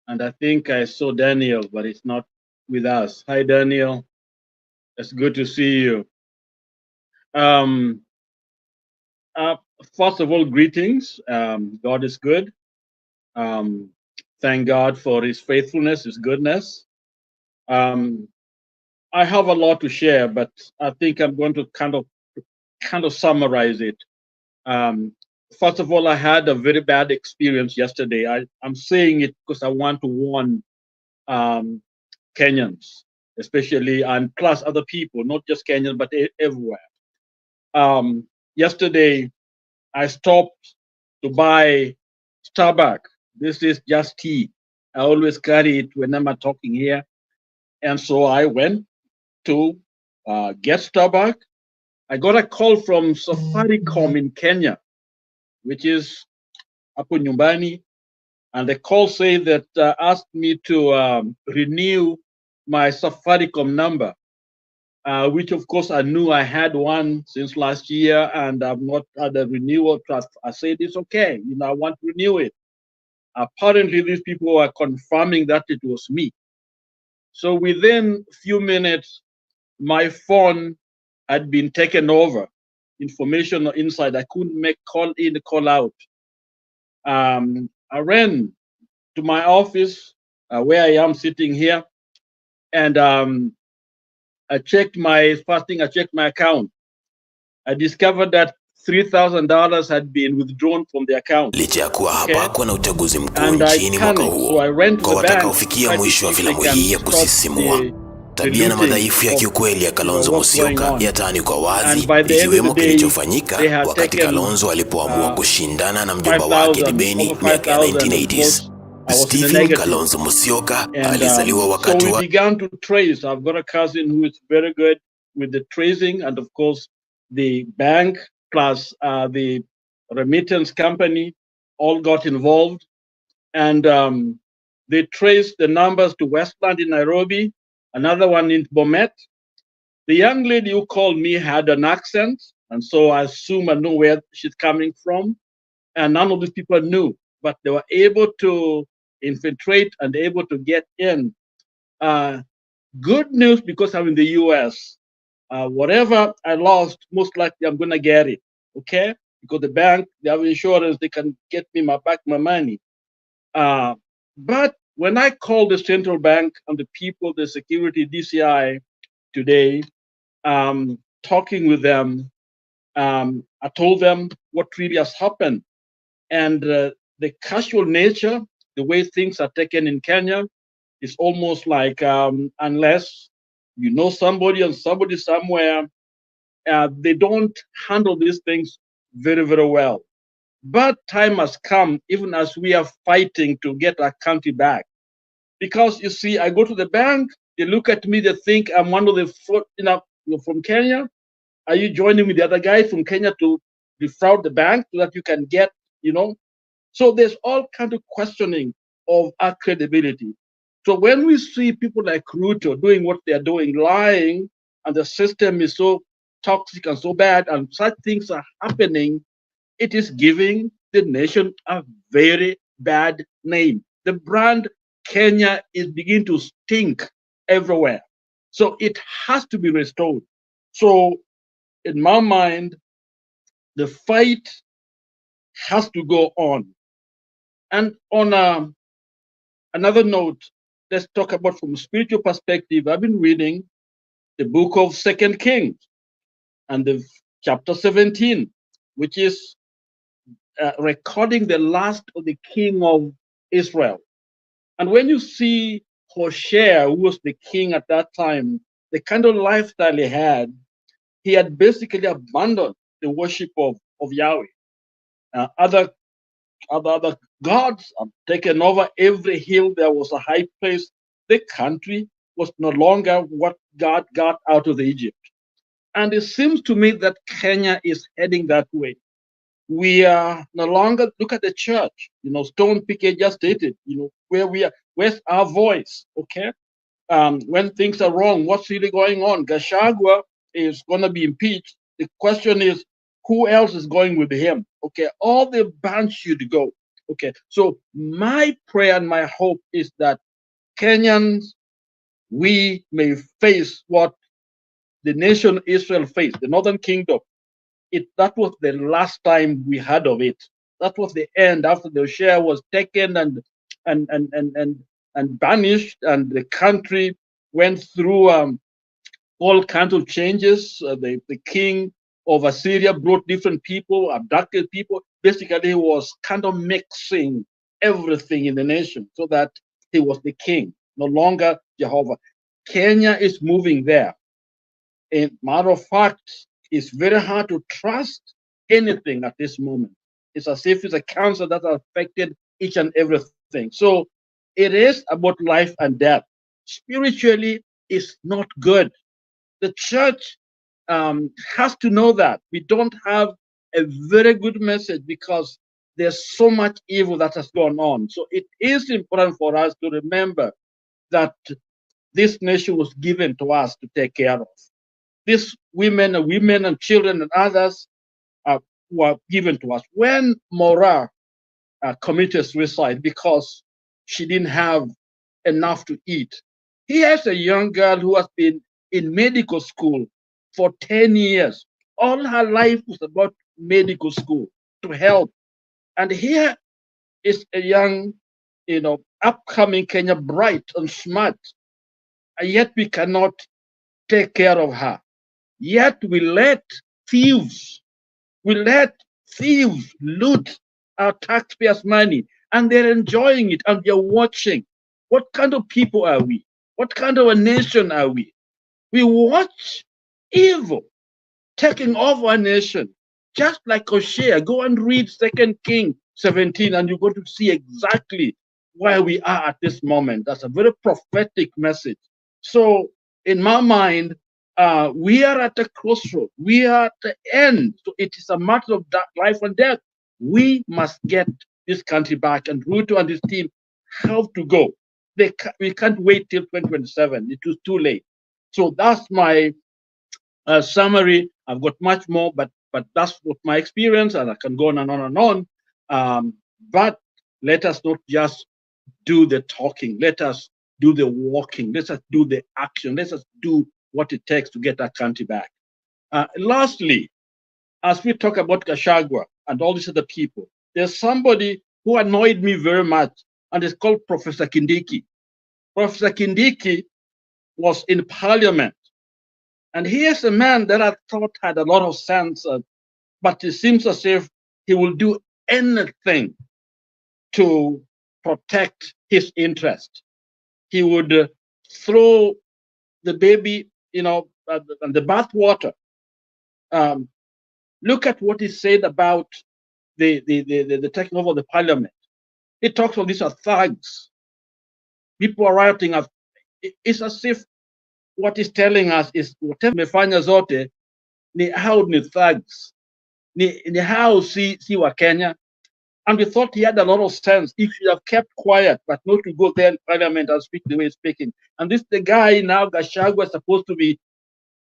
Speaker 5: and I think I saw Daniel, but it's not with us. Hi, Daniel. It's good to see you. First of all, greetings. God is good. Thank God for his faithfulness, his goodness. I have a lot to share, but I think I'm going to kind of summarize it. First of all, I had a very bad experience yesterday. I'm saying it because I want to warn Kenyans, especially, and plus other people, not just Kenyans, but everywhere. Yesterday, I stopped to buy Starbucks. This is just tea. I always carry it whenever I'm talking here. And so I went to get Starbucks. I got a call from Safaricom in Kenya, which is hapo nyumbani, and the call said that asked me to renew my Safaricom number, which of course I knew I had one since last year, and I've not had a renewal. I said it's okay, I want to renew it. Apparently, these people were confirming that it was me. So within a few minutes, my phone had been taken over. Information inside. I couldn't make call in, call out. I ran to my office where I am sitting here, and I checked my account. I discovered that $3,000 had been withdrawn from the account.
Speaker 6: Licha ya kuwa hapakuwa na uchaguzi mkuu
Speaker 5: And I
Speaker 6: nchini mwaka
Speaker 5: panicked, so
Speaker 6: huo,
Speaker 5: I ran to
Speaker 6: kwa
Speaker 5: the bank
Speaker 6: watakaofikia
Speaker 5: tried to
Speaker 6: mwisho wa
Speaker 5: see if they
Speaker 6: filamu
Speaker 5: can
Speaker 6: hii ya
Speaker 5: stop
Speaker 6: kusisimua,
Speaker 5: the
Speaker 6: tabia na
Speaker 5: looting
Speaker 6: madhaifu ya
Speaker 5: of,
Speaker 6: kiukweli ya Kalonzo
Speaker 5: what's going
Speaker 6: Musyoka
Speaker 5: on.
Speaker 6: yataani kwa wazi,
Speaker 5: And by the end of
Speaker 6: ikiwemo
Speaker 5: the day,
Speaker 6: kilichofanyika
Speaker 5: they had
Speaker 6: wakati
Speaker 5: taken
Speaker 6: Kalonzo alipoamua kushindana na mjomba wake
Speaker 5: 5,000,
Speaker 6: debeni
Speaker 5: over
Speaker 6: miaka ya
Speaker 5: 5,000. Of
Speaker 6: 1980s.
Speaker 5: course, I was in the
Speaker 6: Stephen
Speaker 5: negative.
Speaker 6: Kalonzo Musyoka
Speaker 5: And
Speaker 6: alizaliwa
Speaker 5: so
Speaker 6: wakati
Speaker 5: we
Speaker 6: wa
Speaker 5: began to trace. I've got a cousin who is very good with the tracing, and of course, the bank plus the remittance company all got involved. And they traced the numbers to Westland in Nairobi, another one in Bomet. The young lady who called me had an accent, and so I assume I know where she's coming from. And none of these people knew, but they were able to infiltrate and able to get in. Good news, because I'm in the US. Whatever I lost, most likely I'm gonna get it. Okay, because the bank, they have insurance, they can get me back my money. But when I called the central bank and the people, the security DCI today, talking with them, I told them what really has happened, and the casual nature, the way things are taken in Kenya, is almost like unless you know somebody and somebody somewhere, they don't handle these things very, very well. But time has come, even as we are fighting to get our country back. Because you see, I go to the bank, they look at me, they think I'm one of the, you're from Kenya. Are you joining with the other guy from Kenya to defraud the bank so that you can get, you know? So there's all kind of questioning of our credibility. So when we see people like Ruto doing what they're doing, lying, and the system is so toxic and so bad, and such things are happening, it is giving the nation a very bad name. The brand Kenya is beginning to stink everywhere. So it has to be restored. So in my mind, the fight has to go on. And on another note, let's talk about from a spiritual perspective. I've been reading the book of Second Kings and the chapter 17, which is recording the last of the king of Israel. And when you see Hoshea, who was the king at that time, the kind of lifestyle he had basically abandoned the worship of Yahweh. Other gods have taken over every hill. There was a high place. The country was no longer what God got out of Egypt. And it seems to me that Kenya is heading that way. We are no longer, look at the church, Stone PK just stated, where we are, where's our voice, okay? When things are wrong, what's really going on? Gashagwa is going to be impeached. The question is, who else is going with him? Okay, all the bands should go. Okay, so my prayer and my hope is that Kenyans, we may face what the nation Israel faced, the Northern Kingdom. That was the last time we heard of it. That was the end after the share was taken and banished, and the country went through all kinds of changes. The king of Assyria brought different people, abducted people. Basically, he was kind of mixing everything in the nation so that he was the king, no longer Jehovah. Kenya is moving there. In matter of fact, it's very hard to trust anything at this moment. It's as if it's a cancer that affected each and everything. So it is about life and death. Spiritually, it's not good. The church has to know that we don't have a very good message because there's so much evil that has gone on. So it is important for us to remember that this nation was given to us to take care of. These women and children and others were given to us. When Mora committed suicide because she didn't have enough to eat, here's a young girl who has been in medical school for 10 years. All her life was about medical school to help. And here is a young, upcoming Kenya, bright and smart, and yet we cannot take care of her. Yet we let thieves loot our taxpayers' money, and they're enjoying it and they're watching. What kind of people are we? What kind of a nation are we? We watch evil taking over a nation, just like Hosea. Go and read 2 Kings 17, and you're going to see exactly where we are at this moment. That's a very prophetic message. So, in my mind, we are at a crossroad. We are at the end. So it is a matter of life and death. We must get this country back, and Ruto and his team have to go. We can't wait till 2027. It was too late. So that's my summary. I've got much more, but that's what my experience, and I can go on and on and on. But let us not just do the talking. Let us do the walking. Let us do the action. Let us do what it takes to get our country back. Lastly, as we talk about Gachagua and all these other people, there's somebody who annoyed me very much, and it's called Professor Kindiki. Professor Kindiki was in Parliament, and here's a man that I thought had a lot of sense, but it seems as if he will do anything to protect his interest. He would throw the baby, and the bath water. Look at what he said about the taking over the parliament. It talks of these are thugs. People are rioting. It's as if what he's telling us is whatever mefanya zote ni hao ni thugs. Ni hao si wa Kenya. And we thought he had a lot of sense. He should have kept quiet, but not to go there in parliament and speak the way he's speaking. And this the guy now, Gachagua, is supposed to be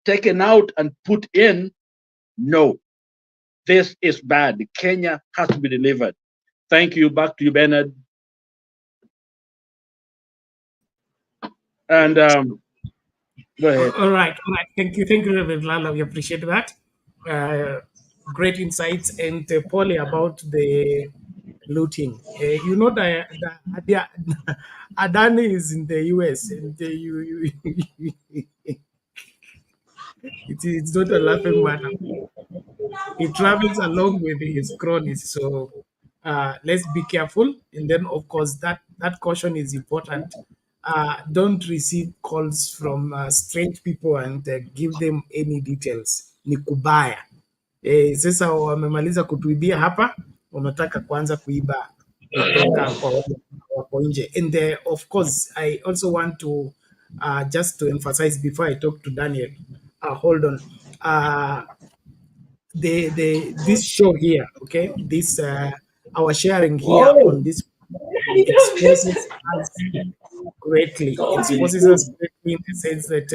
Speaker 5: taken out and put in. No, this is bad. Kenya has to be delivered. Thank you. Back to you, Bernard. And go ahead.
Speaker 2: All right. Thank you, Reverend Lala. We appreciate that. Great insights. And Polly, about the looting. You know that Adani is in the US, and it's not a laughing matter. He travels along with his cronies, so let's be careful. And then, of course, that caution is important. Don't receive calls from strange people and give them any details. Ni kubaya. Sasa wamemaliza kutuibia hapa, wanataka kuanza kuiba kutoka kwa wako nje. And of course, I also want to just to emphasize before I talk to Daniel. Hold on. This show here, okay, this our sharing here on this exposes us greatly. Exposes us greatly in the sense that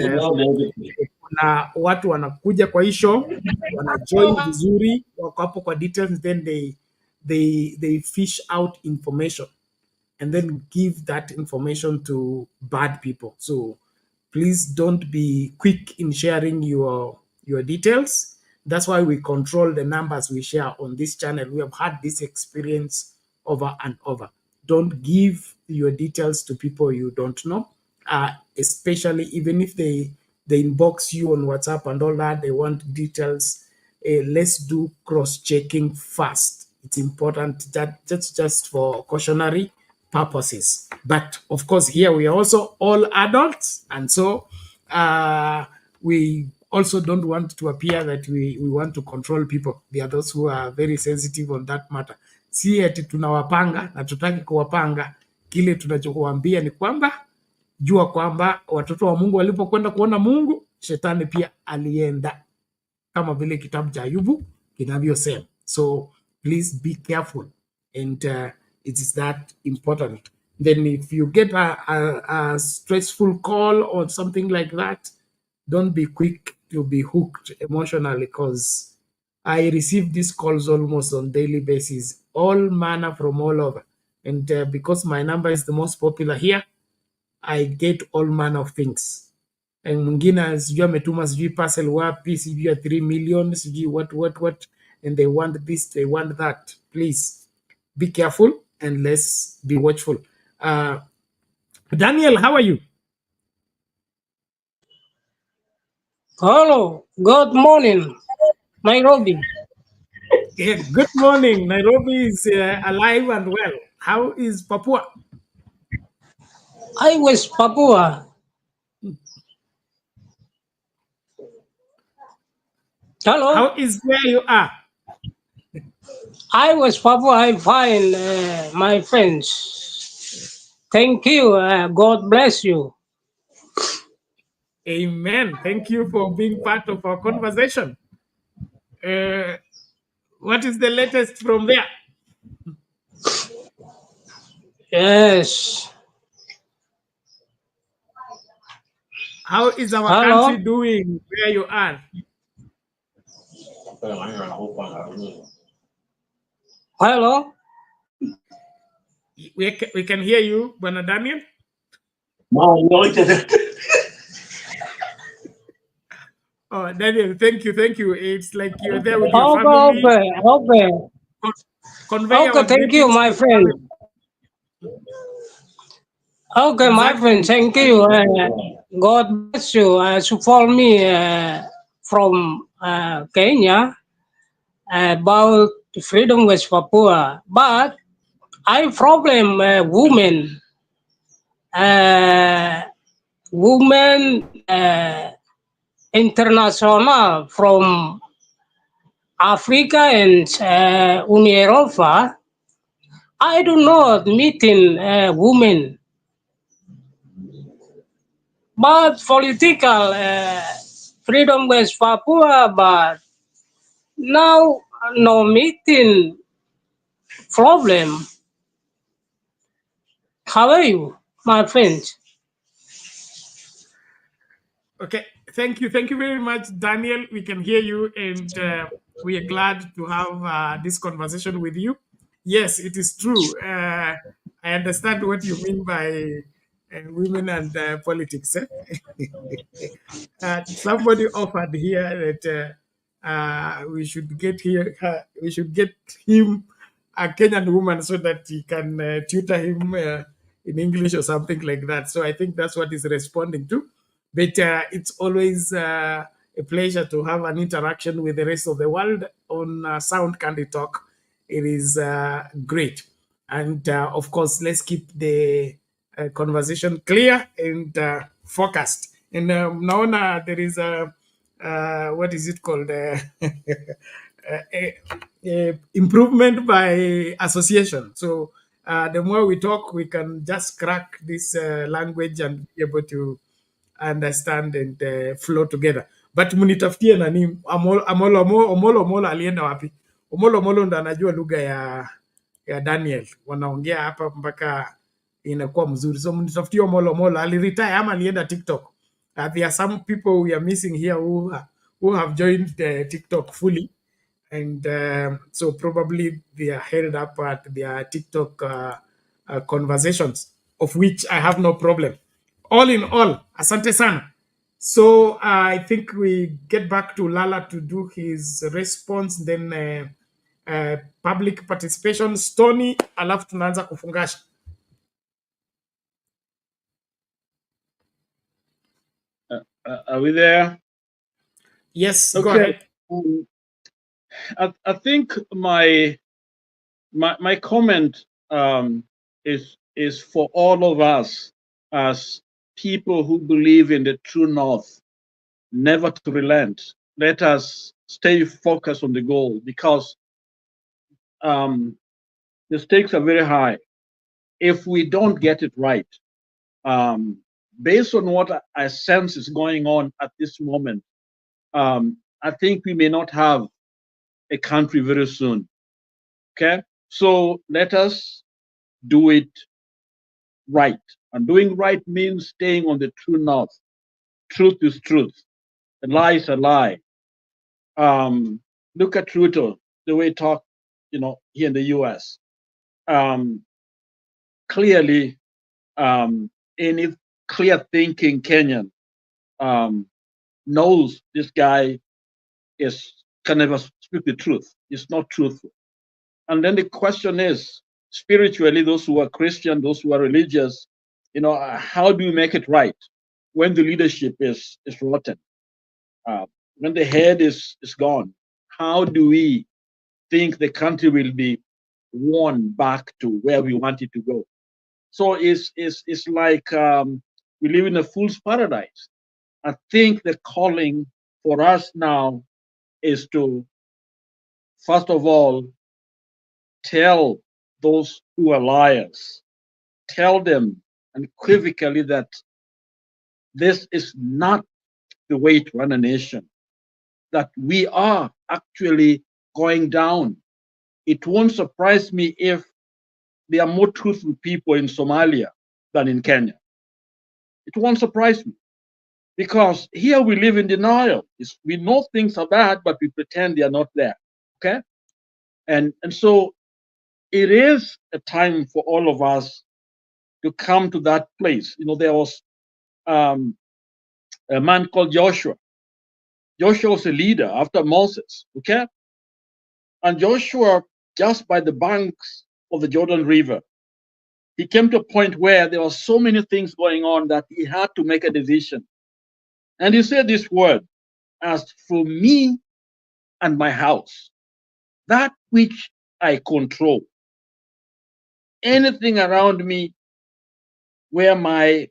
Speaker 2: kuna watu wanakuja kwa hii show, wanajoin vizuri, wako hapo kwa details, then they fish out information and then give that information to bad people. So please don't be quick in sharing your details. That's why we control the numbers we share on this channel. We have had this experience over and over. Don't give your details to people you don't know, especially even if they inbox you on WhatsApp and all that, they want details. Let's do cross-checking first. It's important that just for cautionary purposes. But of course, here we are also all adults, and so we also don't want to appear that we want to control people. There are those who are very sensitive on that matter. Si eti tunawapanga na tutaki kuwapanga. Kile tunachokuambia ni kwamba jua kwamba watoto wa Mungu walipokwenda kuona Mungu, shetani pia alienda, kama vile kitabu cha Ayubu kinavyosema. So please be careful, and it is that important. Then if you get a stressful call or something like that, don't be quick to be hooked emotionally, because I receive these calls almost on daily basis, all manner from all over. And because my number is the most popular here, I get all manner of things. And mwingine sijui ametuma sijui parcel wapi, sijui ya 3 million, sijui what, and they want this, they want that. Please be careful and let's be watchful. Daniel, how are you?
Speaker 7: Hello, good morning, Nairobi.
Speaker 2: Yeah, good morning. Nairobi is alive and well. How is Papua?
Speaker 7: I was Papua. Hello,
Speaker 2: How is where you are?
Speaker 7: I was Papua. I'm fine, my friends. Thank you. God bless you.
Speaker 2: Amen. Thank you for being part of our conversation. What is the latest from there?
Speaker 7: Yes.
Speaker 2: How is our
Speaker 7: Hello.
Speaker 2: country doing where you are?
Speaker 7: Hello.
Speaker 2: We can hear you, Bwana Daniel. Oh, Daniel, thank you. It's like you're there with your family.
Speaker 7: Okay.
Speaker 2: Convey our
Speaker 7: Thank you,
Speaker 2: greetings
Speaker 7: my
Speaker 2: to
Speaker 7: friend.
Speaker 2: family.
Speaker 7: Okay, my friend. Thank you. God bless you. Support me from Kenya about freedom West Papua, but I problem women. Women international from Africa and Europa, I do not meeting women, but political freedom West Papua, but now no meeting problem. How are you, my friend?
Speaker 2: Okay, thank you. Thank you very much, Daniel. We can hear you, and we are glad to have this conversation with you. Yes, it is true. I understand what you mean by women and politics. Somebody offered here that we should get here. We should get him a Kenyan woman so that he can tutor him in English or something like that. So I think that's what he's responding to. But it's always a pleasure to have an interaction with the rest of the world on Sound Candy Talk. It is great. And of course, let's keep the conversation clear and focused. And naona there is a, what is it called? Improvement by association. So the more we talk, we can just crack this language and be able to understand and flow together. But munitafutie nani Omolo alienda wapi? Omolo ndo anajua lugha ya Daniel, wanaongea hapa mpaka inakuwa mzuri. So mnitafutie Omolo aliretire ama alienda TikTok. There are some people we are missing here who have joined TikTok fully, and so probably they are held up at their TikTok conversations, of which I have no problem. All in all, asante sana. So I think we get back to Lala to do his response, then public participation. Stony, alafu tunaanza kufungasha.
Speaker 5: Are we there?
Speaker 2: Yes, go
Speaker 5: Okay.
Speaker 2: ahead.
Speaker 5: I think my comment is for all of us as people who believe in the true north, never to relent. Let us stay focused on the goal, because the stakes are very high. If we don't get it right, based on what I sense is going on at this moment, I think we may not have a country very soon. Okay, so let us do it right. And doing right means staying on the true north. Truth is truth. A lie is a lie. Look at Ruto, the way he talked, here in the US. Clearly, any clear thinking Kenyan knows this guy can never speak the truth. He's not truthful. And then the question is, spiritually, those who are Christian, those who are religious, how do we make it right when the leadership is rotten, when the head is gone? How do we think the country will be won back to where we want it to go? So it's like we live in a fool's paradise. I think the calling for us now is to, first of all, tell those who are liars, tell them unequivocally that this is not the way to run a nation, that we are actually going down. It won't surprise me if there are more truthful people in Somalia than in Kenya. It won't surprise me, because here we live in denial. We know things are bad, but we pretend they are not there. Okay? And so it is a time for all of us to come to that place. There was a man called Joshua. Joshua was a leader after Moses, okay? And Joshua, just by the banks of the Jordan River, he came to a point where there were so many things going on that he had to make a decision. And he said this word, as for me and my house, that which I control, anything around me where my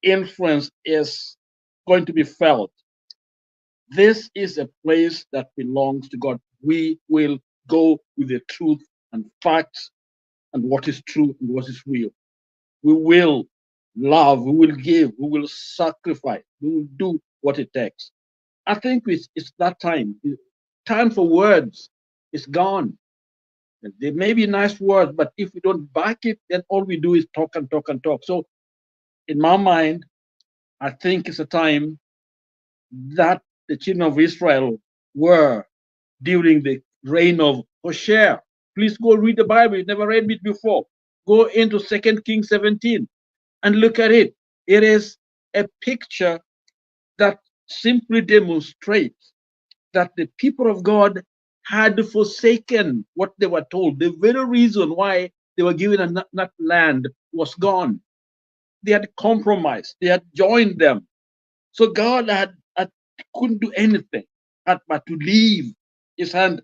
Speaker 5: influence is going to be felt, this is a place that belongs to God. We will go with the truth and facts and what is true and what is real. We will love, we will give, we will sacrifice, we will do what it takes. I think it's that time. Time for words is gone. There may be nice words, but if we don't back it, then all we do is talk and talk and talk. So, in my mind, I think it's a time that the children of Israel were during the reign of Hoshea. Please go read the Bible. You never read it before. Go into 2 Kings 17 and look at it. It is a picture that simply demonstrates that the people of God had forsaken what they were told. The very reason why they were given that land was gone. They had compromised. They had joined them. So God couldn't do anything but to leave his hand,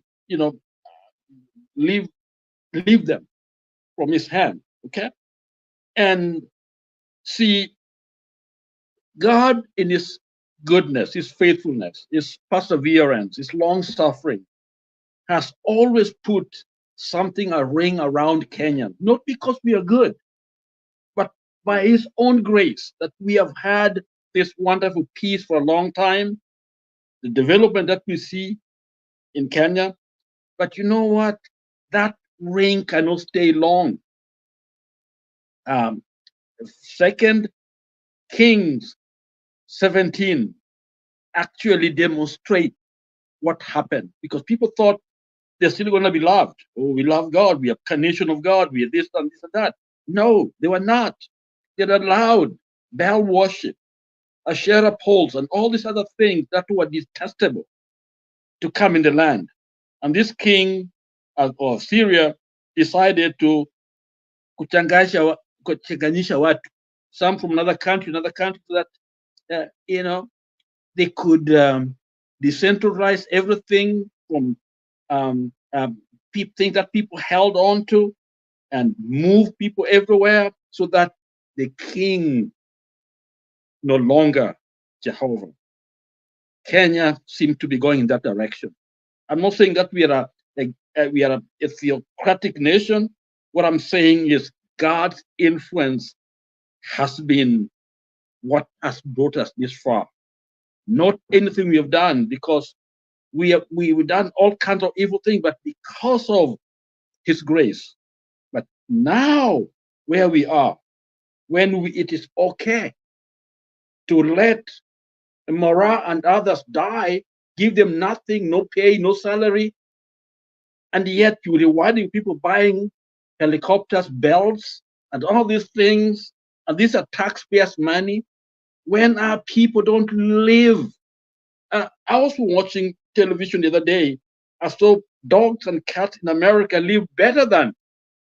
Speaker 5: leave them from his hand. Okay? And see, God in his goodness, his faithfulness, his perseverance, his long suffering, has always put a ring around Kenya, not because we are good, but by his own grace that we have had this wonderful peace for a long time, the development that we see in Kenya. But you know what? That ring cannot stay long. 2 Kings 17 actually demonstrate what happened, because people thought they're still going to be loved. Oh, we love God. We are a nation of God. We are this and this and that. No, they were not. They allowed Baal worship, Asherah poles, and all these other things that were detestable to come in the land. And this king of Syria decided to kuchanganyisha watu, some from another country, so that they could decentralize everything from things that people held on to and move people everywhere, so that the king no longer Jehovah. Kenya seemed to be going in that direction. I'm not saying that we are a theocratic nation. What I'm saying is God's influence has been what has brought us this far. Not anything we have done, because we've done all kinds of evil things, but because of his grace. But now, where we are, when it is okay to let Mara and others die, give them nothing, no pay, no salary, and yet you're rewarding people buying helicopters, belts, and all these things, and these are taxpayers' money, when our people don't live. I was watching television the other day. I saw dogs and cats in America live better than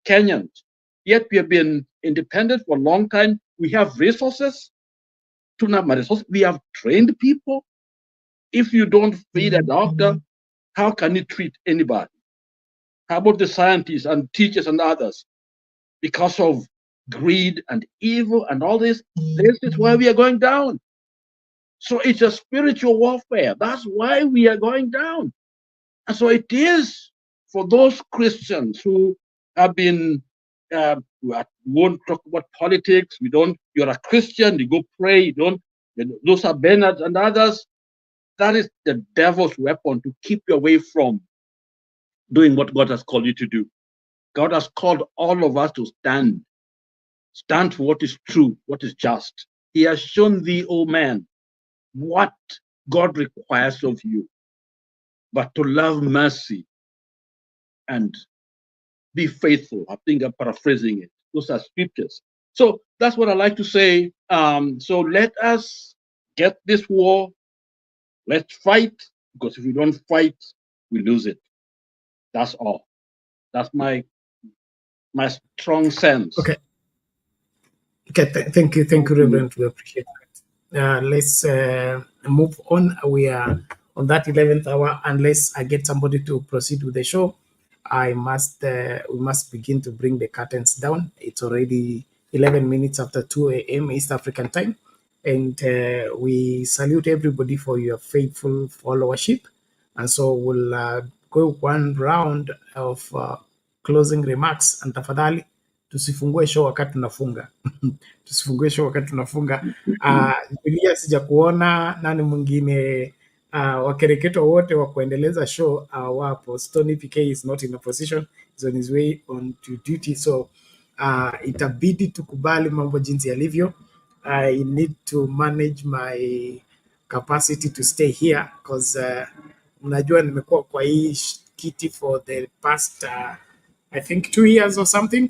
Speaker 5: Kenyans. Yet we have been independent for a long time. We have resources. We have trained people. If you don't feed a doctor, how can you treat anybody? How about the scientists and teachers and others? Because of greed and evil and all this, this is why we are going down. So it's a spiritual warfare. That's why we are going down. And so it is for those Christians who have been, we won't talk about politics. You're a Christian, you go pray, those are Bernard and others. That is the devil's weapon to keep you away from doing what God has called you to do. God has called all of us to stand for what is true, what is just. He has shown thee, O man, what God requires of you, but to love mercy and be faithful. I think I'm paraphrasing it. Those are scriptures. So that's what I like to say. So let us get this war. Let's fight, because if we don't fight, we lose it. That's all. That's my strong sense.
Speaker 2: Okay. Thank you, Reverend. We appreciate it. Let's move on. We are on that 11th hour. Unless I get somebody to proceed with the show, we must begin to bring the curtains down. It's already 11 minutes after 2 a.m. East African time, and we salute everybody for your faithful followership. And so we'll go one round of closing remarks, and tafadhali tusifungue show wakati tunafunga. Tusifungue show wakati tunafunga. Julia sija kuona nani mwingine wakereketo wote wa kuendeleza show wapo. Stony PK is not in a position, is on his way on to duty, so itabidi tukubali mambo jinsi yalivyo. I need to manage my capacity to stay here because mnajua nimekuwa kwa hii kiti for the past I think 2 years or something.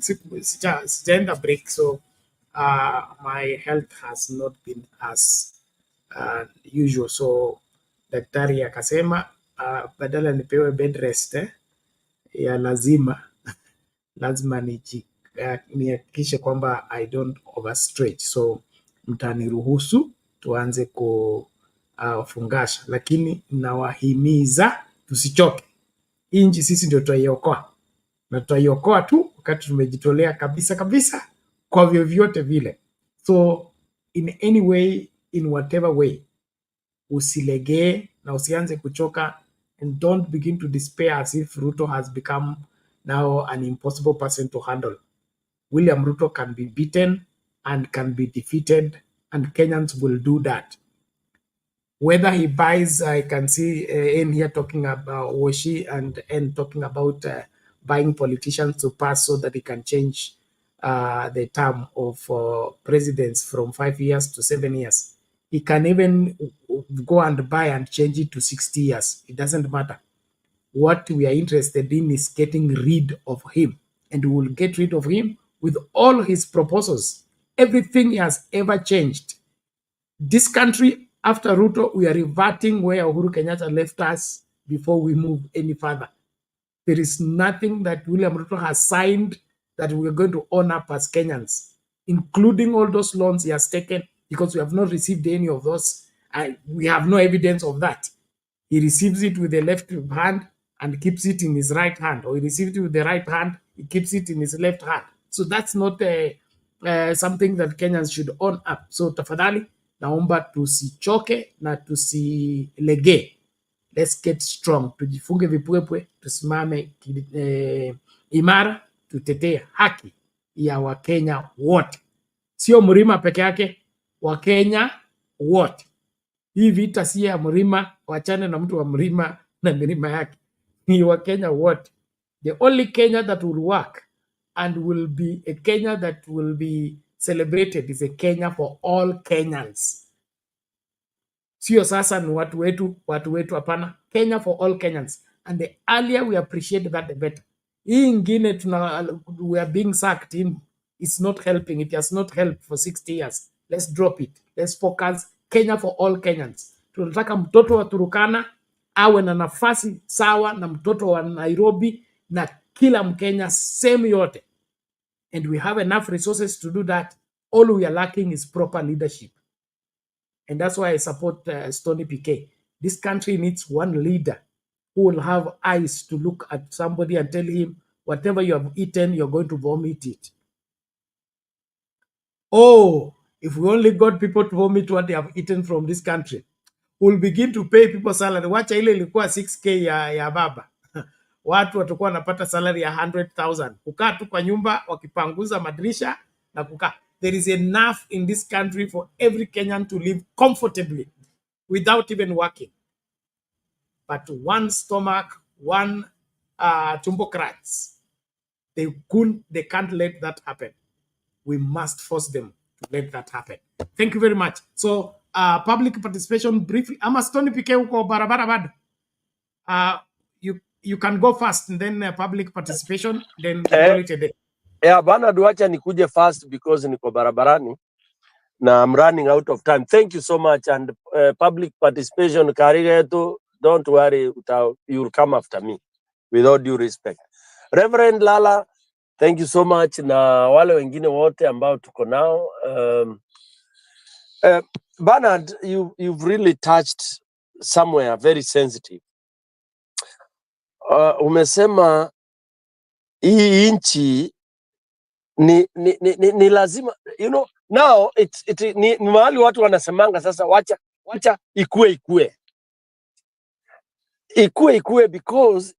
Speaker 2: Sijaenda break, so my health has not been as usual, so daktari akasema badala nipewe bed rest ya lazima nihakikishe kwamba I don't overstretch, so mtaniruhusu tuanze kufungasha, lakini nawahimiza tusichoke. Inji sisi ndio tutaiokoa, na tutaiokoa tu wakati tumejitolea kabisa kabisa kwa vyovyote vile. So in any way, in whatever way, usilegee na usianze kuchoka, and don't begin to despair as if Ruto has become now an impossible person to handle. William Ruto can be beaten and can be defeated, and Kenyans will do that. Whether he buys, I can see in here talking about Woshi and talking about buying politicians to pass so that he can change the term of presidents from 5 years to 7 years. He can even go and buy and change it to 60 years. It doesn't matter. What we are interested in is getting rid of him, and we will get rid of him with all his proposals. Everything he has ever changed. This country, after Ruto, we are reverting where Uhuru Kenyatta left us before we move any further. There is nothing that William Ruto has signed that we are going to own up as Kenyans, including all those loans he has taken, because we have not received any of those. We have no evidence of that. He receives it with the left hand and keeps it in his right hand, or he receives it with the right hand, he keeps it in his left hand. So that's not something that Kenyans should own up. So tafadhali, naomba tusichoke na tusilegee. Let's get strong. Tujifunge vipwepwe, tusimame imara, tutetee haki ya Wakenya wote. Sio Mrima peke yake, Wakenya wote. Hii vita si ya Mrima, wachane na mtu wa Mrima na milima yake. Ni Wakenya wote. The only Kenya that will work and will be a Kenya that will be celebrated is a Kenya for all Kenyans. Sio sasa ni watu wetu, hapana. Kenya for all Kenyans. And the earlier we appreciate that, the better. Hii ingine we are being sucked in. It's not helping. It has not helped for 60 years. Let's drop it. Let's focus. Kenya for all Kenyans. Tunataka mtoto wa Turkana awe na nafasi sawa na mtoto wa Nairobi na kila Mkenya same yote. And we have enough resources to do that. All we are lacking is proper leadership. And that's why I support Stony PK. This country needs one leader who will have eyes to look at somebody and tell him, whatever you have eaten, you're going to vomit it. Oh, if we only got people to vomit what they have eaten from this country, we'll begin to pay people salary. Wacha ile ilikuwa 6K ya baba. Watu watakuwa wanapata salary ya 100,000. Kukaa tu kwa nyumba wakipanguza madirisha na kukaa. There is enough in this country for every Kenyan to live comfortably without even working. But one stomach, one tumbocrats, they can't let that happen. We must force them to let that happen. Thank you very much. So public participation briefly. Ama Stony PK uko barabara bado. You can go first and then public participation, then call it a day.
Speaker 4: Yeah, bana duacha nikuje fast because niko barabarani na I'm running out of time. Thank you so much. And public participation, Karigetu, don't worry, you'll come after me with all due respect. Reverend Lala, thank you so much, na wale wengine wote ambao tuko nao. Bernard, you've really touched somewhere very sensitive. Umesema hii nchi ni lazima, you know, now ni mahali watu wanasemanga sasa wacha ikue because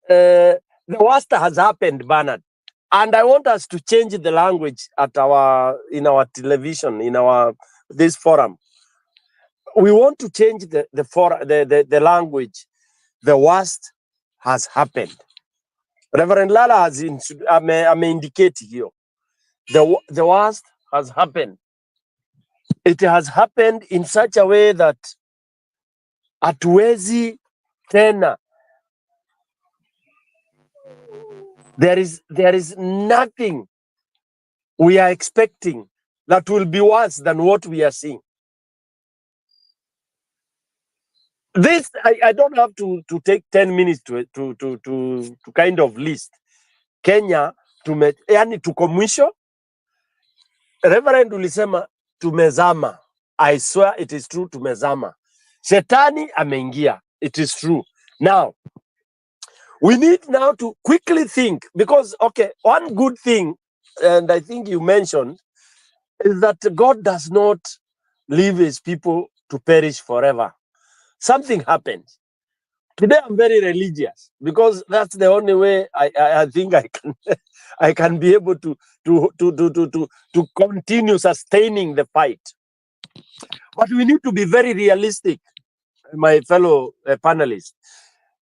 Speaker 4: the worst has happened, Bernard. And I want us to change the language at in our television, in this forum. We want to change the language. The worst has happened. Reverend Lala has indicate here. The worst has happened. It has happened in such a way that hatuwezi tena. There is nothing we are expecting that will be worse than what we are seeing. This I don't have to take 10 minutes to kind of list. Kenya yani tuko mwisho. Reverend ulisema tumezama. I swear it is true, tumezama. Shetani ameingia. It is true. Now we need now to quickly think, because okay, one good thing, and I think you mentioned, is that God does not leave his people to perish forever. Something happens. Today I'm very religious because that's the only way I think I can be able to continue sustaining the fight. But we need to be very realistic, my fellow panelists.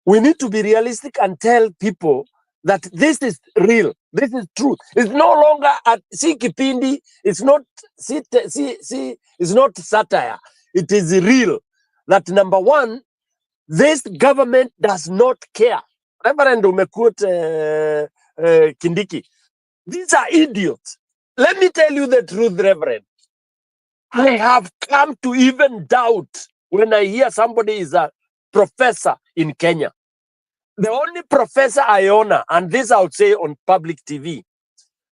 Speaker 4: We need to be realistic and tell people that this is real. This is truth. It's no longer si kipindi. It's not it's not satire. It is real. That number one, this government does not care. Reverend umekut Kindiki. These are idiots. Let me tell you the truth, Reverend. I have come to even doubt when I hear somebody is a professor in Kenya. The only professor I honor, and this I would say on public TV,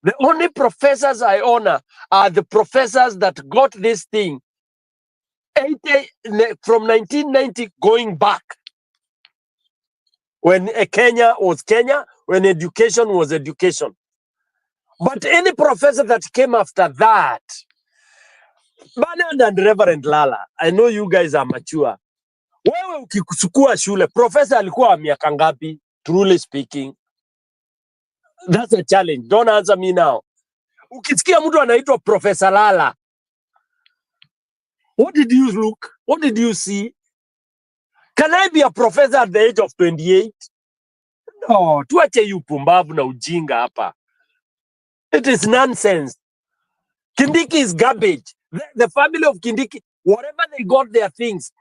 Speaker 4: the only professors I honor are the professors that got this thing from 1990 going back. When Kenya was Kenya, when education was education. But any professor that came after that, Bernard and Reverend Lala, I know you guys are mature. Wewe ukisukua shule, professor alikuwa miaka ngapi, truly speaking? That's a challenge. Don't answer me now. Ukisikia mtu anaitwa Professor Lala, what did you look? What did you see? Can I be a professor at the age of 28? No, tuache yu pumbavu na ujinga hapa. It is nonsense. Kindiki is garbage. The family of Kindiki, whatever they got their things.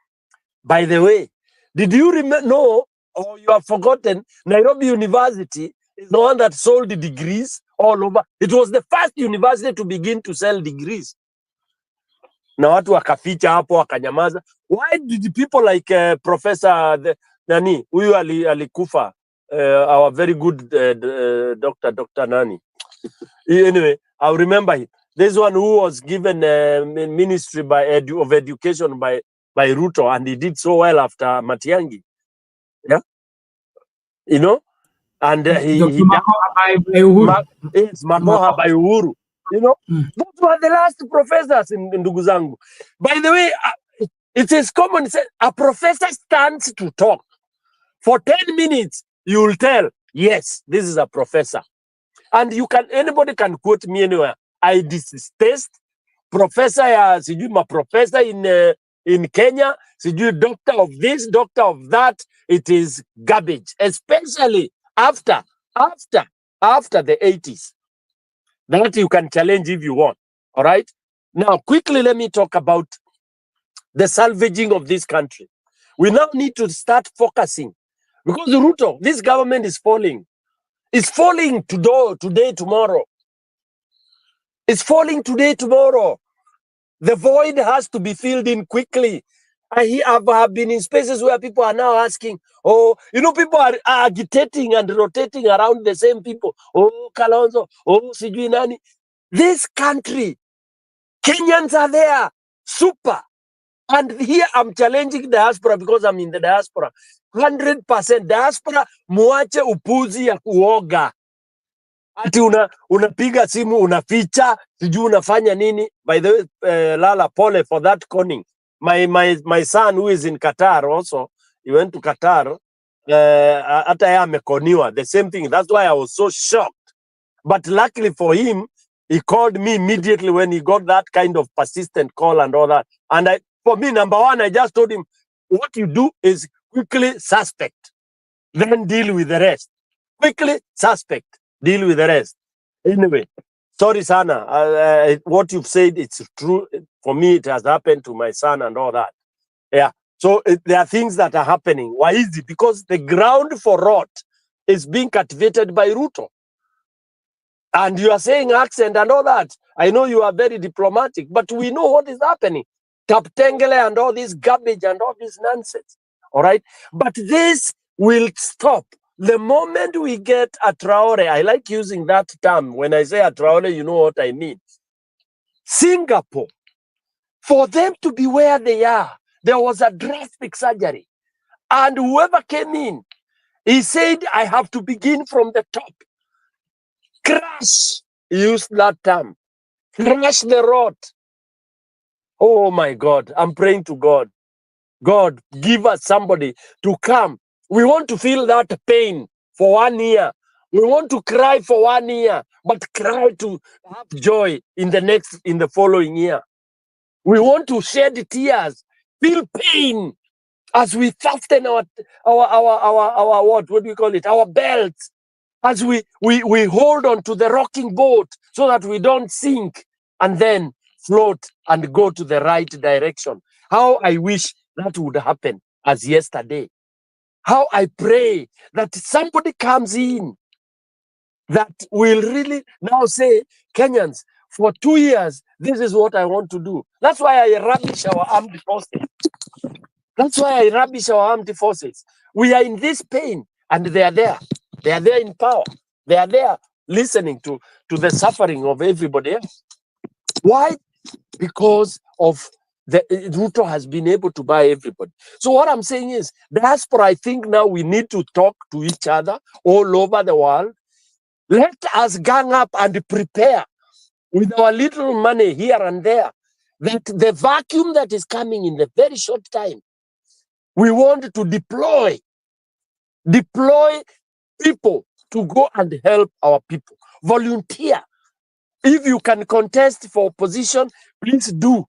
Speaker 4: By the way, did you know, or you have forgotten, Nairobi University is the one that sold the degrees all over. It was the first university to begin to sell degrees. Na watu wakaficha hapo wakanyamaza. Why did people like Professor nani huyu alikufa, our very good Dr. Nani? Anyway, I remember him. This one who was given ministry of education by Ruto, and he did so well after Matiang'i. Yeah, you know, and he
Speaker 2: Makoha by Uhuru.
Speaker 4: Yes, Makoha by Uhuru. You know, those were the last professors in ndugu zangu. By the way, it is common sense. A professor stands to talk for 10 minutes. You will tell, yes, this is a professor. And anybody can quote me anywhere. I detest professor ya sijui professor in Kenya, sijui doctor of this, doctor of that. It is garbage, especially after the 80s. That you can challenge if you want. All right. Now, quickly, let me talk about the salvaging of this country. We now need to start focusing, because Ruto, this government is falling. It's falling today, tomorrow. It's falling today, tomorrow. The void has to be filled in quickly. I have been in spaces where people are now asking, oh, you know, people are agitating and rotating around the same people. Oh, Kalonzo, oh, sijui nani. This country, Kenyans are there, super. And here I'm challenging diaspora because I'm in the diaspora. 100% diaspora, muache upuzi ya kuoga. Ati unapiga simu, unaficha, sijui unafanya nini. By the way, Lala, pole for that conning. My son who is in Qatar also, he went to Qatar hata yeye amekoniwa the same thing. That's why I was so shocked. But luckily for him, he called me immediately when he got that kind of persistent call and all that. And for me, number one, I just told him, what you do is quickly suspect, then deal with the rest. Quickly suspect, deal with the rest. Anyway, sorry, Sana. What you've said, it's true. For me, it has happened to my son and all that. Yeah. So there are things that are happening. Why is it? Because the ground for rot is being cultivated by Ruto. And you are saying accent and all that. I know you are very diplomatic, but we know what is happening. Taptengele and all this garbage and all this nonsense. All right. But this will stop the moment we get a Traore. I like using that term. When I say a Traore, you know what I mean. Singapore, for them to be where they are, there was a drastic surgery. And whoever came in, he said, I have to begin from the top. Crash, he used that term. Crash the rot. Oh my God, I'm praying to God. God, give us somebody to come. We want to feel that pain for 1 year. We want to cry for 1 year, but cry to have joy in the following year. We want to shed tears, feel pain as we fasten our what do we call it? Our belts, as we hold on to the rocking boat so that we don't sink and then float and go to the right direction. How I wish that would happen as yesterday. How I pray that somebody comes in that will really now say, Kenyans, for 2 years, this is what I want to do. That's why I rubbish our armed forces. That's why I rubbish our armed forces. We are in this pain and they are there. They are there in power. They are there listening to the suffering of everybody else. Why? Because of the Ruto has been able to buy everybody. So what I'm saying is, diaspora, I think now we need to talk to each other all over the world. Let us gang up and prepare with our little money here and there, that the vacuum that is coming in the very short time, we want to deploy people to go and help our people. Volunteer. If you can contest for opposition, please do.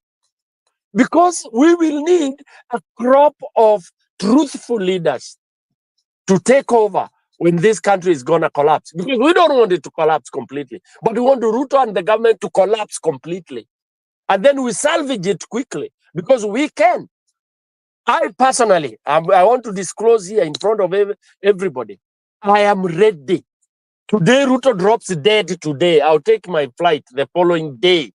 Speaker 4: Because we will need a crop of truthful leaders to take over when this country is going to collapse. Because we don't want it to collapse completely, but we want Ruto and the government to collapse completely. And then we salvage it quickly, because we can. I personally, I want to disclose here in front of everybody, I am ready. Today, Ruto drops dead today. I'll take my flight the following day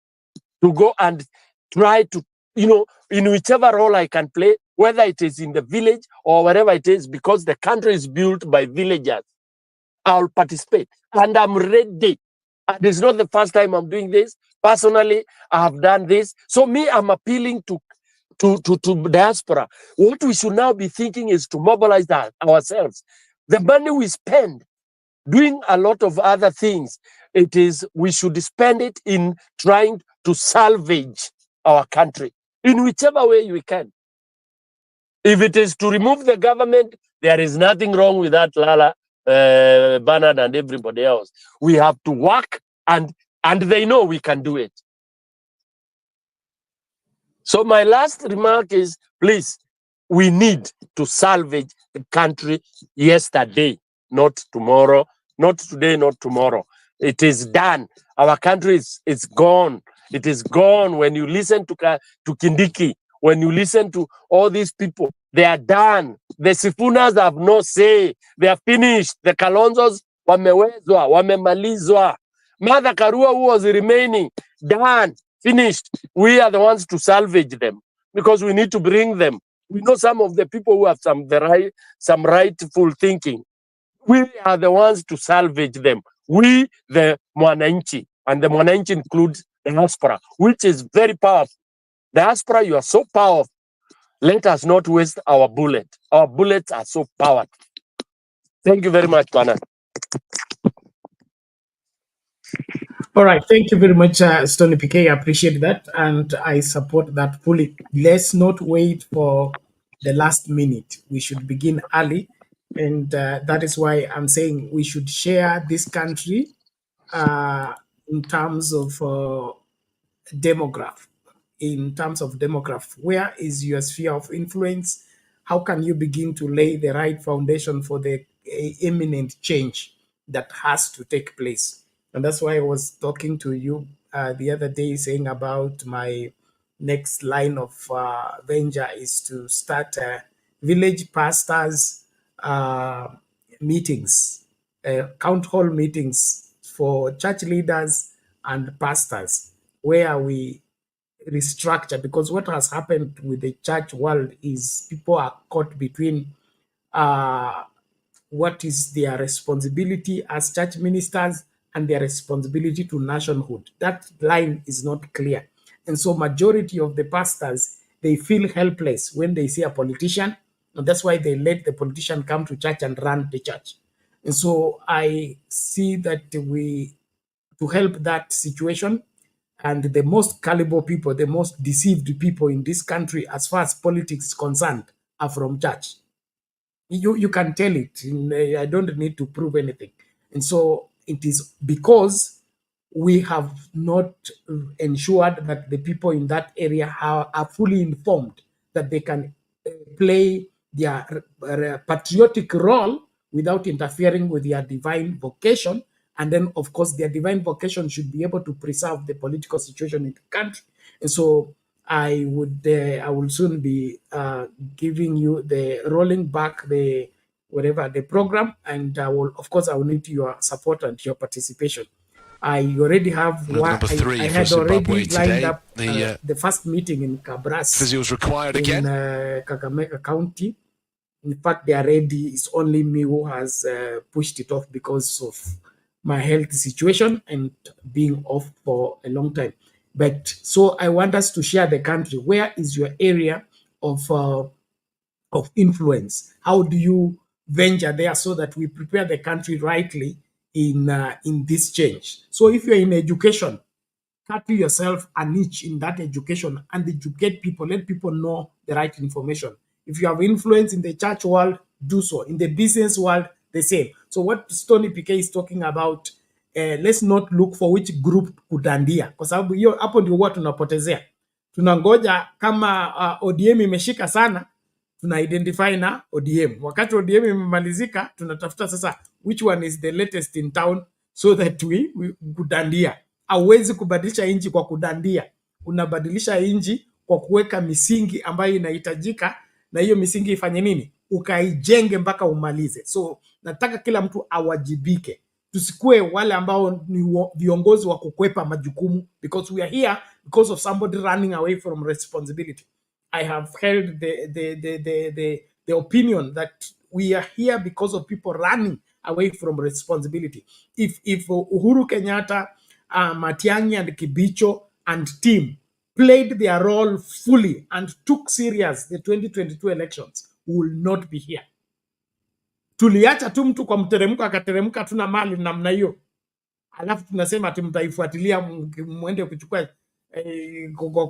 Speaker 4: to go and try to, in whichever role I can play, whether it is in the village or wherever it is, because the country is built by villagers. I'll participate and I'm ready. And it's not the first time I'm doing this. Personally, I have done this. So me, I'm appealing to diaspora. What we should now be thinking is to mobilize ourselves. The money we spend doing a lot of other things, we should spend it in trying to salvage our country in whichever way we can. If it is to remove the government, there is nothing wrong with that, Lala, Bernard, and everybody else. We have to work, and they know we can do it. So my last remark is, please, we need to salvage the country yesterday, not tomorrow, not today, not tomorrow. It is done. Our country is gone. It is gone. When you listen to Kindiki, when you listen to all these people, they are done. The Sifunas have no say. They are finished. The Kalonzos, wamewezwa, wamemalizwa. Mother Karua, who was remaining, done, finished. We are the ones to salvage them, because we need to bring them. We know some of the people who have some rightful thinking. We are the ones to salvage them. We, the Mwananchi, and the Mwananchi includes the diaspora, which is very powerful. Diaspora, you are so powerful. Let us not waste our bullet. Our bullets are so powerful. Thank you very much, Bernard.
Speaker 2: All right, thank you very much, Stony PK. I appreciate that, and I support that fully. Let's not wait for the last minute. We should begin early And that is why I'm saying we should share this country in terms of demograph. In terms of demograph, where is your sphere of influence? How can you begin to lay the right foundation for the imminent change that has to take place? And that's why I was talking to you the other day, saying about my next line of venture is to start village pastors meetings, count hall meetings for church leaders and pastors, where we restructure, because what has happened with the church world is people are caught between uh, what is their responsibility as church ministers and their responsibility to nationhood. That line is not clear. And so majority of the pastors, they feel helpless when they see a politician, and that's why they let the politician come to church and run the church. And so I see that to help that situation, and the most caliber people, the most deceived people in this country as far as politics is concerned are from church. You can tell it. I don't need to prove anything. And so it is because we have not ensured that the people in that area are fully informed, that they can play their patriotic role without interfering with their divine vocation. And then, of course, their divine vocation should be able to preserve the political situation in the country. And so I will soon be giving you the rolling back the whatever the program, and I will, of course, I will need your support and your participation. I already have
Speaker 6: Another
Speaker 2: one.
Speaker 6: number three
Speaker 2: I
Speaker 6: for
Speaker 2: had
Speaker 6: Zimbabwe
Speaker 2: already lined
Speaker 6: today.
Speaker 2: up the first meeting in Kabras
Speaker 6: Physios required
Speaker 2: in
Speaker 6: again.
Speaker 2: Kakamega County. In fact, they are ready. It's only me who has pushed it off because of my health situation and being off for a long time. But so I want us to share the country. Where is your area of influence? How do you venture there so that we prepare the country rightly in this change? So if you're in education, cut yourself a niche in that education and educate people, let people know the right information. If you have influence in the church world, do so. In the business world, the same. So what Stony PK is talking about, let's not look for which group kudandia, kwa sababu hiyo hapo ndio huwa tunapotezea. Tunangoja kama ODM imeshika sana, tuna identify na ODM. Wakati ODM imemalizika, tunatafuta sasa which one is the latest in town so that we kudandia. Hauwezi kubadilisha inji kwa kudandia. Unabadilisha inji kwa kuweka misingi ambayo inahitajika, na hiyo misingi ifanye nini? Ukaijenge mpaka umalize. So nataka kila mtu awajibike. Tusikue wale ambao ni viongozi wa kukwepa majukumu, because we are here because of somebody running away from responsibility. I have held the opinion that we are here because of people running away from responsibility. If Uhuru Kenyatta, Matiang'i and Kibicho and team played their role fully and took serious the 2022 elections, we will not be here. Tuliacha tu mtu kwa mteremko akateremka, tuna mali namna hiyo, alafu tunasema ati mtaifuatilia mwende kuchukua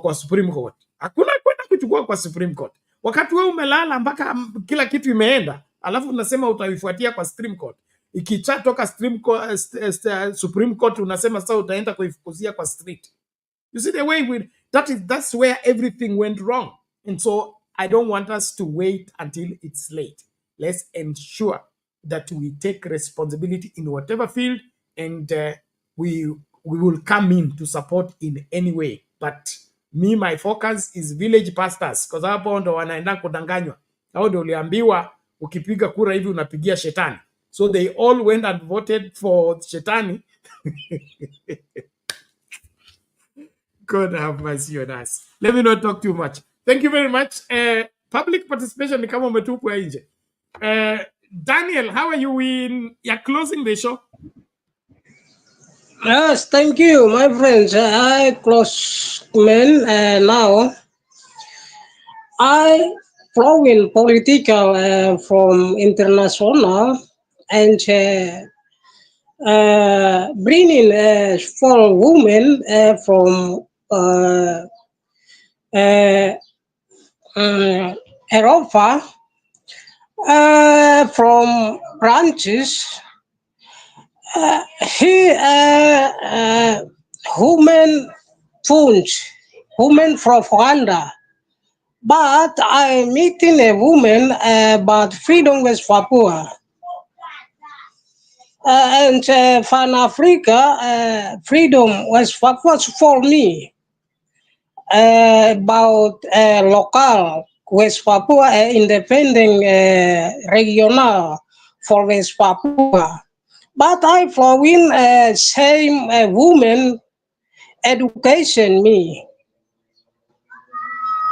Speaker 2: kwa Supreme Court. Hakuna kwenda kuchukua kwa Supreme Court wakati wewe umelala mpaka kila kitu imeenda, alafu unasema utaifuatia kwa Supreme Court. Ikichatoka Supreme Court unasema sasa utaenda kuifukuzia kwa street. You see the way that's where everything went wrong. And so I don't want us to wait until it's late. Let's ensure that we take responsibility in whatever field, and we will come in to support in any way. But my focus is village pastors, because hapo ndo wanaenda kudanganywa. Hao ndio uliambiwa ukipiga kura hivi unapigia shetani. So they all went and voted for shetani. God have mercy on us. Let me not talk too much. Thank you very much. Public participation ni kama umetupwa nje. Daniel, how are you? You're closing the show.
Speaker 7: Yes, thank you, my friends. I close now. I following political from international and bringing for women from Europa From branches, he human punch, human from Rwanda. But I'm meeting a woman about freedom West Papua. And Pan Africa, freedom West Papua for me. About local West Papua, independent regional for West Papua. But I for win same woman education me.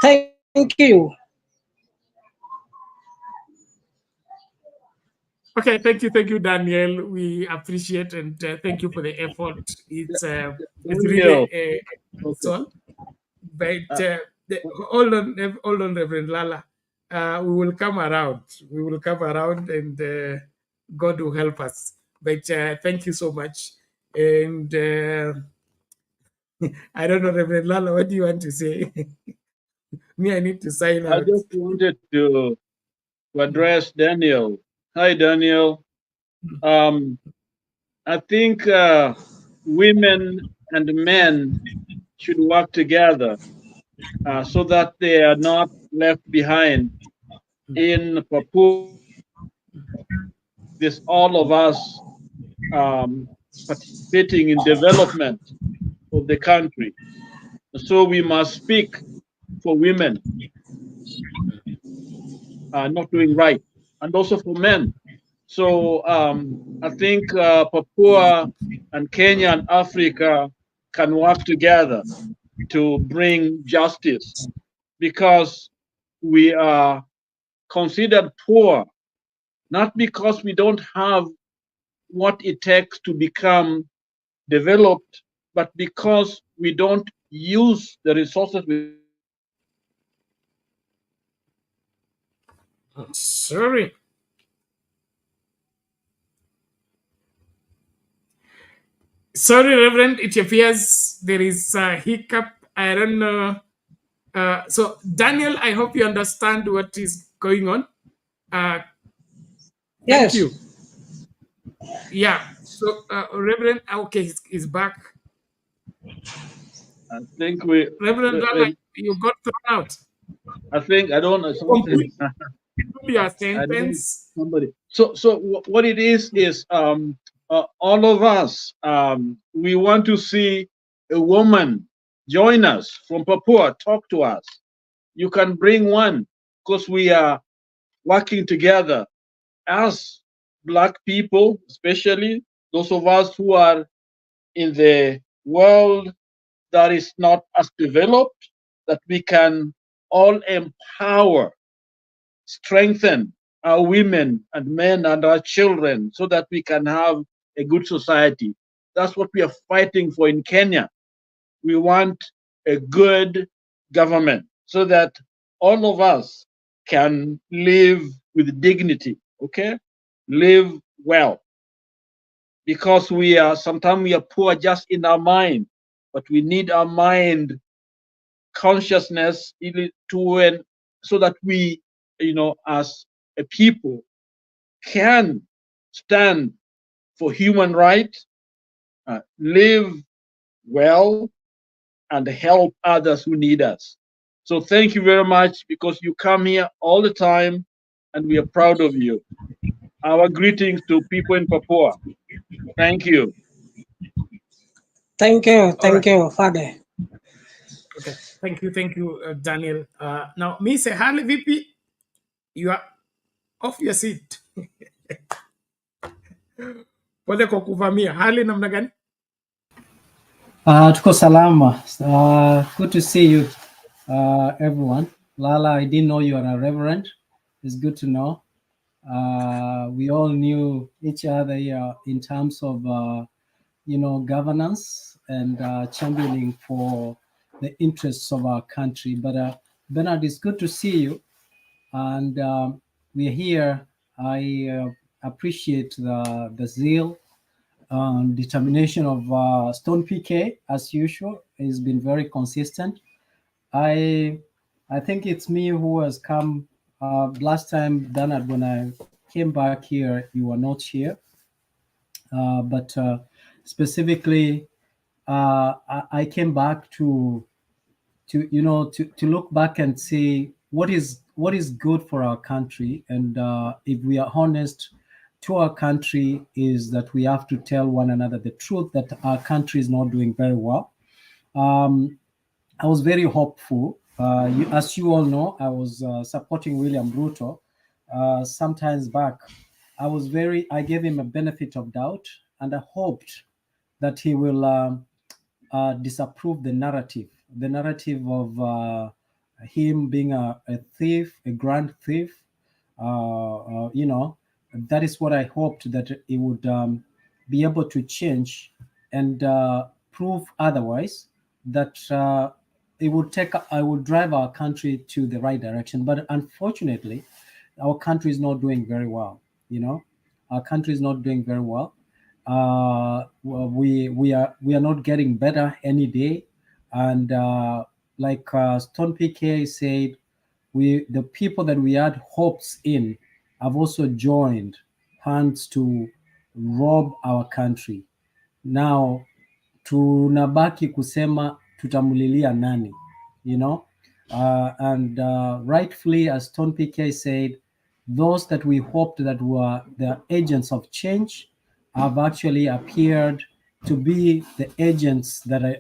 Speaker 7: Thank you.
Speaker 2: Okay, thank you, Daniel. We appreciate and thank you for the effort. It's really
Speaker 5: Daniel.
Speaker 2: a
Speaker 5: Okay.
Speaker 2: soul. But
Speaker 5: Uh,
Speaker 2: hold on, Reverend Lala. We will come around. We will come around, and God will help us. But thank you so much. And I don't know, Reverend Lala, what do you want to say? Me, I need to sign
Speaker 5: I
Speaker 2: out.
Speaker 5: just wanted to address Daniel. Hi, Daniel. Um, I think women and men should work together so that they are not left behind in Papua. This all of us participating in development of the country. So we must speak for women not doing right, and also for men. So I think Papua and Kenya and Africa can work together to bring justice because we are considered poor, not because we don't have what it takes to become developed, but because we don't use the resources we
Speaker 2: Sorry. Sorry, Reverend. It appears there is a hiccup. I don't know. So, Daniel, I hope you understand what is going on. Uh, thank
Speaker 7: Yes.
Speaker 2: you. Yeah. So, Reverend, okay, he's back.
Speaker 5: I think we,
Speaker 2: Reverend Lala,
Speaker 5: we
Speaker 2: you got thrown out.
Speaker 5: I think I don't know
Speaker 2: Complete
Speaker 5: something.
Speaker 2: your
Speaker 5: I think
Speaker 2: sentence.
Speaker 5: somebody. So what it is all of us we want to see a woman join us from Papua, talk to us. You can bring one because we are working together as black people, especially those of us who are in the world that is not as developed, that we can all empower, strengthen our women and men and our children so that we can have a good society. That's what we are fighting for in Kenya. We want a good government so that all of us can live with dignity, okay? Live well. Because we are sometimes we are poor just in our mind, but we need our mind consciousness to so that we, as a people, can stand for human rights, live well, and help others who need us. So thank you very much because you come here all the time, and we are proud of you. Our greetings to people in Papua. Thank you.
Speaker 2: All right.
Speaker 7: Thank you, Father.
Speaker 2: Okay. Thank you, Daniel. Now, Miss Harley VP, you are off your seat. Pole kwa kuvamia. Hali namna gani?
Speaker 8: Tuko salama. Good to see you, everyone. Lala, I didn't know you are a reverend. It's good to know. We all knew each other in terms of, governance and championing for the interests of our country. But Bernard, it's good to see you. And we're here. I appreciate the zeal determination of Stone PK, as usual, has been very consistent. I think it's me who has come last time, Bernard, when I came back here, you were not here. But specifically, I came back to look back and see what is good for our country. And if we are honest to our country, is that we have to tell one another the truth that our country is not doing very well. I was very hopeful. As you all know, I was supporting William Ruto sometimes back. I gave him a benefit of doubt, and I hoped that he will disapprove the narrative of him being a thief, a grand thief. That is what I hoped, that he would be able to change and prove otherwise, that I would drive our country to the right direction. But unfortunately, our country is not doing very well. Our country is not doing very well. We are not getting better any day, and like Stone PK said, the people that we had hopes in have also joined hands to rob our country. Now tunabaki kusema tutamulilia nani, and rightfully, as Stone PK said, those that we hoped that were the agents of change have actually appeared to be the agents that are